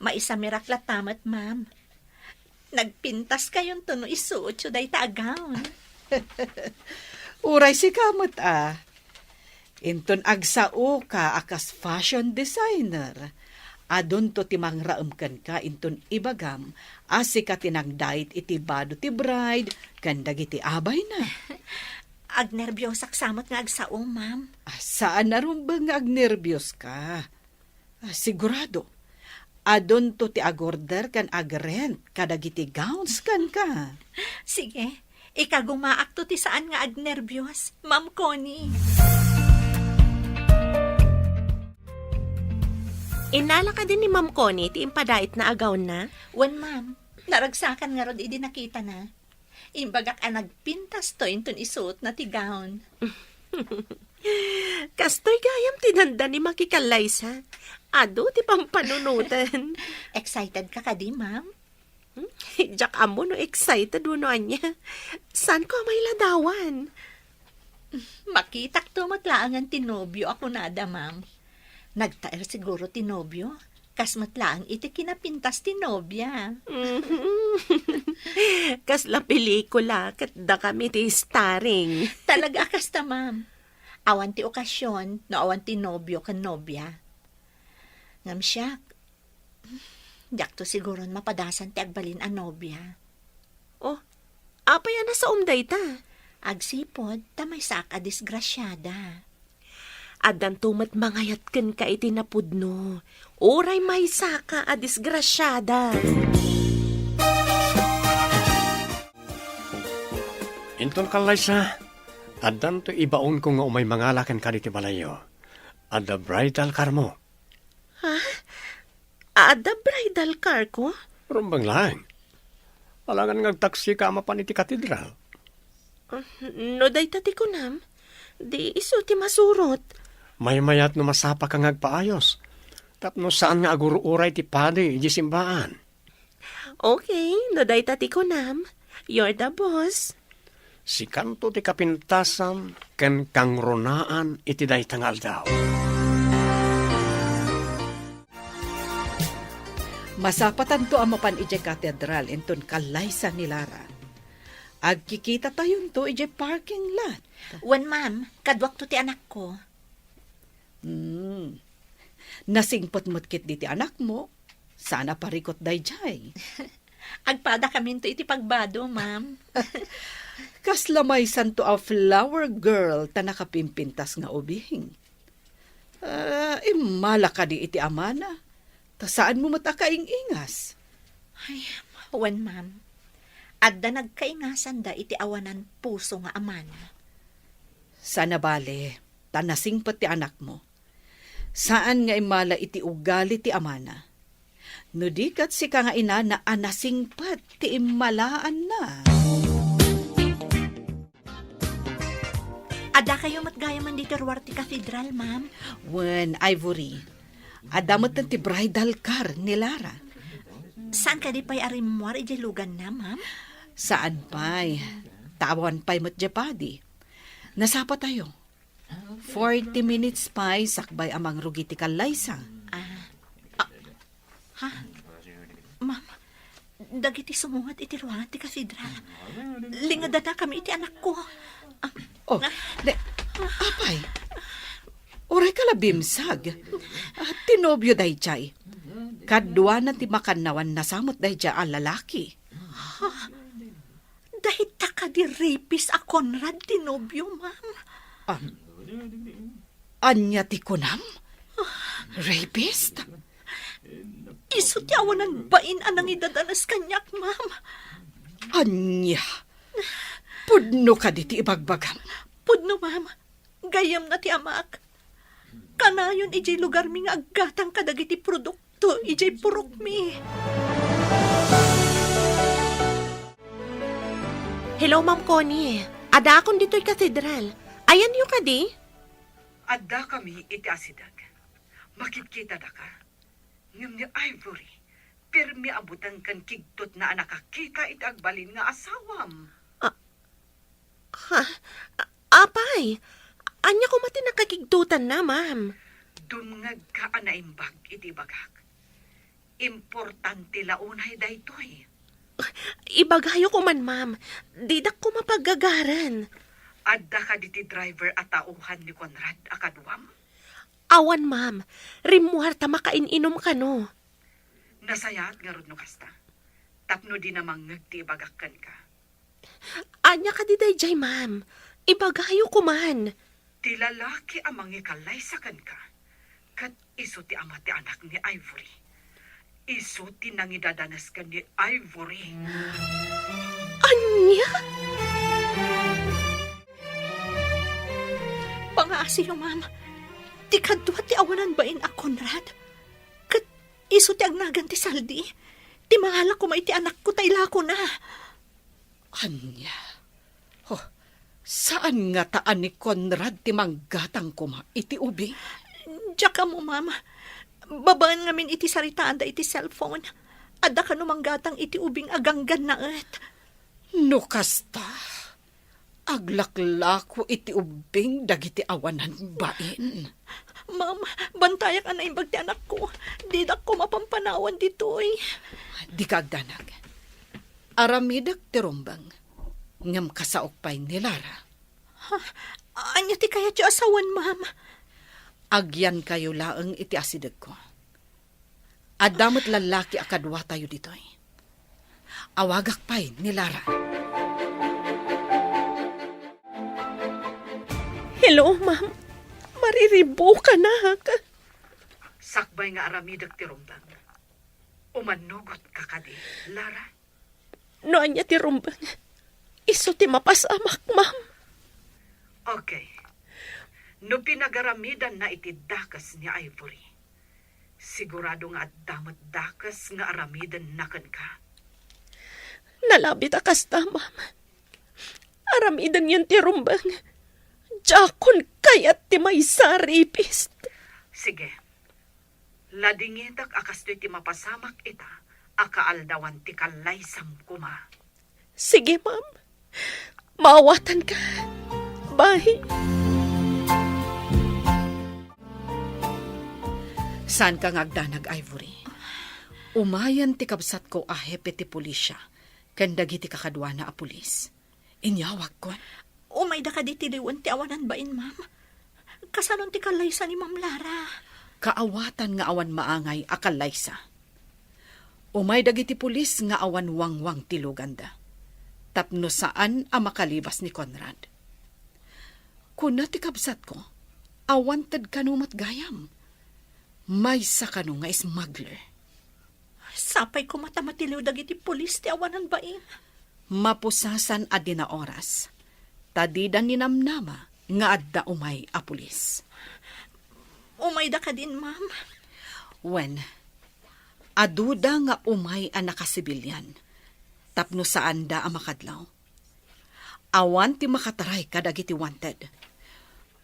Maisa miraklat tamat ma'am. Nagpintas kayong tuno isuot siyo day taagawn. Uray si kamot Inton agsao ka akas fashion designer. Adon to timang raamkan ka inton ibagam asi ka tinagdait iti bado ti bride kandag iti abay na. Agnerbyosak samot nga agsao ma'am. Saan na rin ba nga agnerbiyos ka? Sigurado. Adon to ti agorder kan agrent kadag iti gowns kan ka. Sige, ikagumaak to ti saan nga agnerbyos, Ma'am Connie. Inala ka din ni Ma'am Connie ti impadait na agaw na? Wen ma'am, naragsakan nga rod idi nakita na. Imbagak nagpintas to inton isuot na ti gown. Kastoy gayam tinanda ni Makikalaysa. Ado ti pampanunutan. Excited ka di ma'am? Jak amo no excited uno anya. San ko may ladawan? Makitak to matlaangan tinobyo ako nada ma'am. Nagtaer siguro tinobyo. Kas matlaang iti kinapintas tinobya. Kas la pelikula kat da kami ti starring. Talaga kasta ma'am. Awan ti okasyon no awan ti nobyo kan nobya. Ngam siya. Yak to siguro mapadasan ti agbalin a nobya. Oh, apay na sa umday ta? Agsipod, tamay saka disgrasyada. Adan tumat mangayat ken ka iti napudno. Oray may saka a disgrasyada. Inton Kalaysa, adan to ibaon ko nga umay mangalakan ka diti balayo. Ada bridal car mo. Ada bridal car ko? Rumbang lang. Alangan ngagtaksi ka mapan iti katedral. No day tati ko nam. Di iso ti masurot. May mayat no masapa kang agpaayos. Tapno saan nga aguruuray ti padi iji simbaan. Okay, no day tati ko nam. You're the boss. Si kanto ti kapintasan ken kangronaan iti daytangal daw. Masapatan to amapan ije katedral inton Kalaysa ni Lara. Agkikita tayo to ije parking lot. Wan, ma'am, kadwak to ti anak ko. Nasingpot mo't kit di ti anak mo. Sana parikot dayjay. Agpada kami to iti pagbado, ma'am. Kaslamay santo a flower girl ta nakapimpintas nga ubing. Imala ka di iti amana. Ta saan mo matakaing ingas? Ay, wan, ma'am. Adda nagkaingasan da iti awanan puso nga amana. Sana bale, tanasingpot ti anak mo. Saan nga imala iti ugali ti amana? No dikat si ka nga ina na anasingpat ti imalaan na. Ada kayo matgayaman dito ruwar ti cathedral, ma'am. When Ivory, adamot na ti bridal car ni Lara. Saan ka di pa'y arimuar iti lugan na, ma'am? Saan pa'y? Tawan pa'y matjapadi. Nasapa tayo. 40 minutes pa'y sakbay amang rugi ti kalaysa. Ma'am, dagiti sumungat iti ruangan ti cathedral. Lingada na kami iti anak ko. Apay, oray ka labimsag. Tinobyo day jay. Kadwa na ti makanawan nasamot day jay ang lalaki. Dahil taka di rapist a Conrad tinobyo, ma'am. Anya ti kunam? Rapist? Iso ti awanan bain anang idadanas kanyak, ma'am. Anya? Pudno ka di ti ibagbagam. Pudno, ma'am. Gayam na ti amak. Kanayon ijay lugar mi nga aggatang kadagiti produkto ijay purok mi. Hello, Ma'am Connie. Ada akong dito'y katedral. Ayan yung kadi? Adda kami iti asidag. Makikita da ka. Ngam ni Ivory, pirmi abutan kan kigtot na nakakita iti agbalin nga asawam. Ha? Apay, anya ko mati nakakigdutan na, ma'am. Dumngag ka anaimbag iti bagak. Importante launay daytoy. Ibagayo ko man, ma'am. Didak ko mapagagaran. Adda ka diti driver at tauhan ni Conrad akadwam. Awan, ma'am. Rimuarta makaininom ka, no? Nasayat nga rod no kasta. Tapno di namang ngagti bagakkan ka. Anya ka di dayjay, ma'am. Ibagayo ko man. Ti lalaki amang ikalaysakan ka. Kat iso ti ama ti anak ni Ivory. Iso ti nangidadanas ka ni Ivory. Anya? Pangaasiyo, ma'am. Ti kadwa ti awanan bain a Conrad. Kat iso ti agnagan ti saldi. Ti mahala ko may ti anak ko tayla ko na. Anya? Saan nga taan ni Conrad ti manggatang kuma iti ubi? Diya ka mo, ma'am. Babaan ngamin iti saritaan da iti cellphone. Adda ka numanggatang iti ubing aganggan na et. No kasta. Aglaklako iti ubing dagiti awanan bain. Ma'am, bantayak ang naimbag ti anak ko. Didak ko mapampanawan ditoy. Di kagdanag. Aramidak ti rumbang. Ngam kasaok pa'y ni Lara. Anya ti kaya ti asawan, ma'am? Agyan kayo laeng iti asidag ko. Adamot lalaki akadwa tayo ditoy. Awagak pa'y ni Lara. Hello, ma'am. Mariribo ka na, Sakbay nga aramidag ti rumbang. Umanugot ka kadi, Lara. No, anya ti rumbang. Iso ti mapasamak, ma'am. Okay. No pinagaramidan na iti dakas ni Ivory, sigurado nga at damat dakas nga aramidan nakan ka. Nalabit akasta, ma'am. Aramidan yan ti rumbang. Jakon kayat ti may saripist. Sige. Ladingitak akastoy ti mapasamak ita, akaaldawan ti kalaysam kuma. Sige, ma'am. Maawatan ka. Bye. Saan ka ngagdanag, Ivory? Umayan ti kabsat ko a hepe ti pulisya, kandagi ti kakadwa na a pulis. Inyawag ko. Umay da ka di tiliwan ti awanan bain, ma'am. Kasanon ti kalaysa ni Ma'am Lara. Kaawatan nga awan maangay akalaysa. Umay dagiti pulis nga awan wangwang tiluganda. Tapno saan ang makalibas ni Conrad. Kuna ti kabsat ko, awanted kanumat gayam. May sa kanu nga smuggler. Sapay ko matamatiliw dagiti pulis ti awanan bain. Mapusasan adi na oras. Tadidan ni namnama nga adda umay a pulis. Umay da ka din, ma'am. Wen, aduda nga umay a nakasibilyan. Tapno saan da ang makadlaw. Awan ti makataray ka dagiti wanted.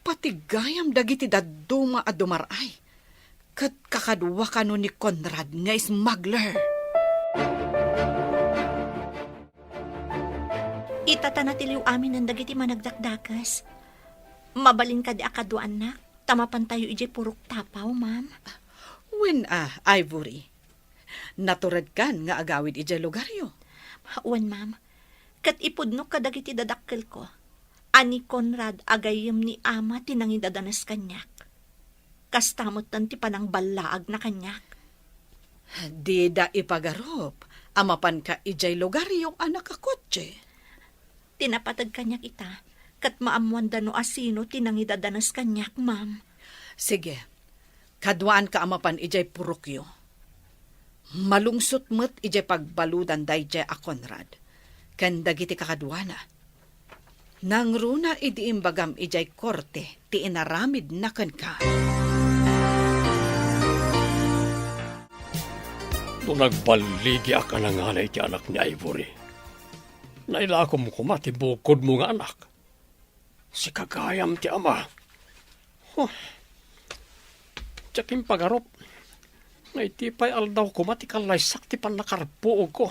Patigayam dagiti daduma a dumaray. Kat kakadwa ka no ni Conrad nga smuggler. Itatanatiliw amin ng dagiti managdakdakas. Mabalin ka di akaduan na. Tamapan tayo ijay purok tapaw, ma'am. Wen Ivory. Naturad kan nga agawid ijay lugaryo. Wan, ma'am. Kat ipudno ka dagiti dadakkel ko. Ani Conrad agayem ni ama tinangi dadanas kanyak. Kastamot tan ti panang balaag na kanyak. Di da ipagarop. Amapan ka ijay lugaryo anak ka kotse. Tinapatag kanyak ita. Kat maamuan da no asino tinangi dadanas kanyak, ma'am. Sige. Kadwaan ka amapan ijay purokyo. Malungsot met ijay pagbaludan dayjay a Conrad. Ken dagiti kakadwana. Nang runa idi imbagam ijay korte ti inaramid na ken ka. Nung nagbaligi ka na nga na iti anak ni Ivory. Nailako mo kumati bukod mo nga anak. Si kagayam ti ama. Tiyaking pagarop. Ngay tipay aldaw kumati kalaysak ti panakarpuog ko.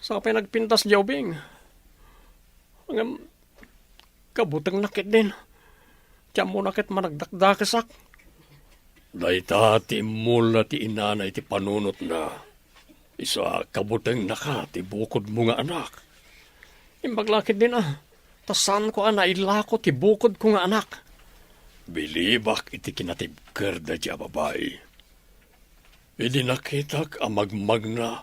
Sa kapay nagpintas jawbing. Hanggang kabutang nakit din. Tiyan mo nakit managdakdakasak. Dayta ti mula ti inanay ti panunot na. Isa kabutang naka ti bukod mo nga anak. Imbaglakit din tasan ko ilako ti bukod ko nga anak. Bilibak iti kinatibker da di babae. Idi nakitak amagmag na.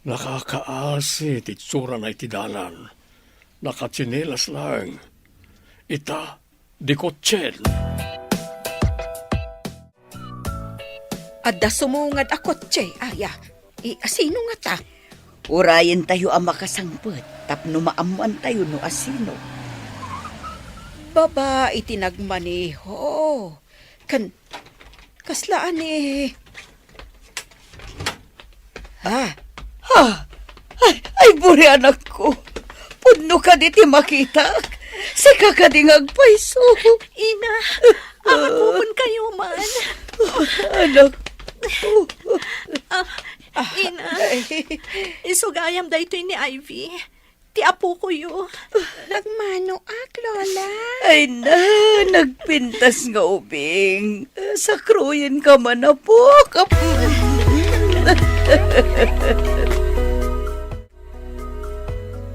Nakakaasi ti tsura na iti dalan. Nakatsinelas lang. Ita di kotsen. Adda sumungad ako, Che, aya. Asino nga ta? Urayan tayo ang makasangpet, tapno maamuan tayo no asino. Baba itinagmaneho. Kaslaan eh. Ay, buri anak ko. Pudno ka diti makita. Sika ka di ngagpaiso. Ina, amapupon kayo man. Anak ko. Ina, isugayam da ito ni Ivy. Ti apo ko yun. Nagmano Lola. Ay na, nagpintas nga ubing. Sakruyin ka man na po.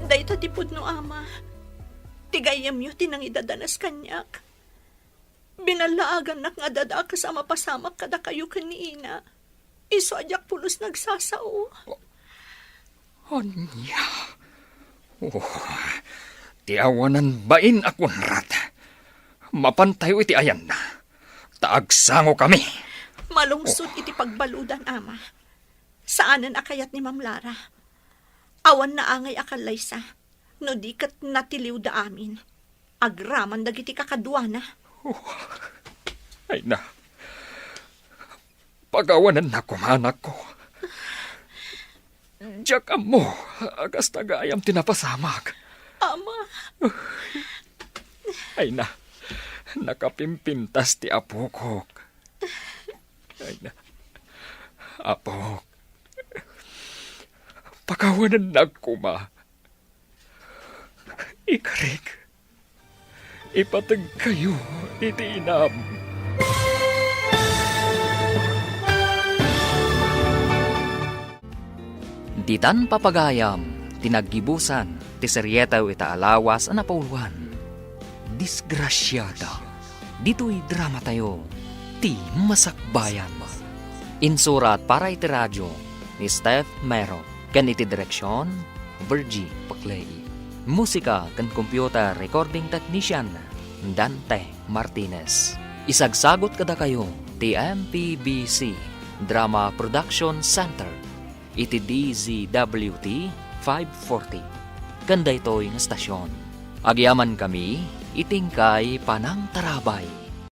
Da ito tipod no ama. Tigayam yu tinang idadanas kanyak. Binalaagan nak nga dada kasama-pasamak kada kayo kanina. Iso ajak pulos nagsasao. Anya. Ti awanan bain a Conrad. Mapantayo iti ayan na. Taagsango kami. Malungsod iti pagbaludan, ama. Saanan akayat ni Ma'am Lara? Awan na angay akalaysa. No di kat natiliw da amin. Agraman dagiti kakadwana. Ay na. Pagawanan na kumanak ko. Diyak mo, agas tagayam tinapasamak. Ama. Ay na, nakapimpintas ti apokok. Ay na, apok. Pagawanan na kuma. Ikarik. Ipatag kayo, iti inam. Ditan papagayam, tinaggibusan ti seryetaw ita alawas a napauluan. Disgrasyada. Dito'y drama tayo, ti masakbayan. Insurat para iti radyo ni Steph Mero, kan iti direksyon, Virgie Paclay. Musika kan computer recording technician, Dante Martinez. Isagsagot kada kayo, ti MPBC Drama Production Center, iti DZWT 540. Kanda ito'y nga stasyon. Agyaman kami, itingkay panang tarabay.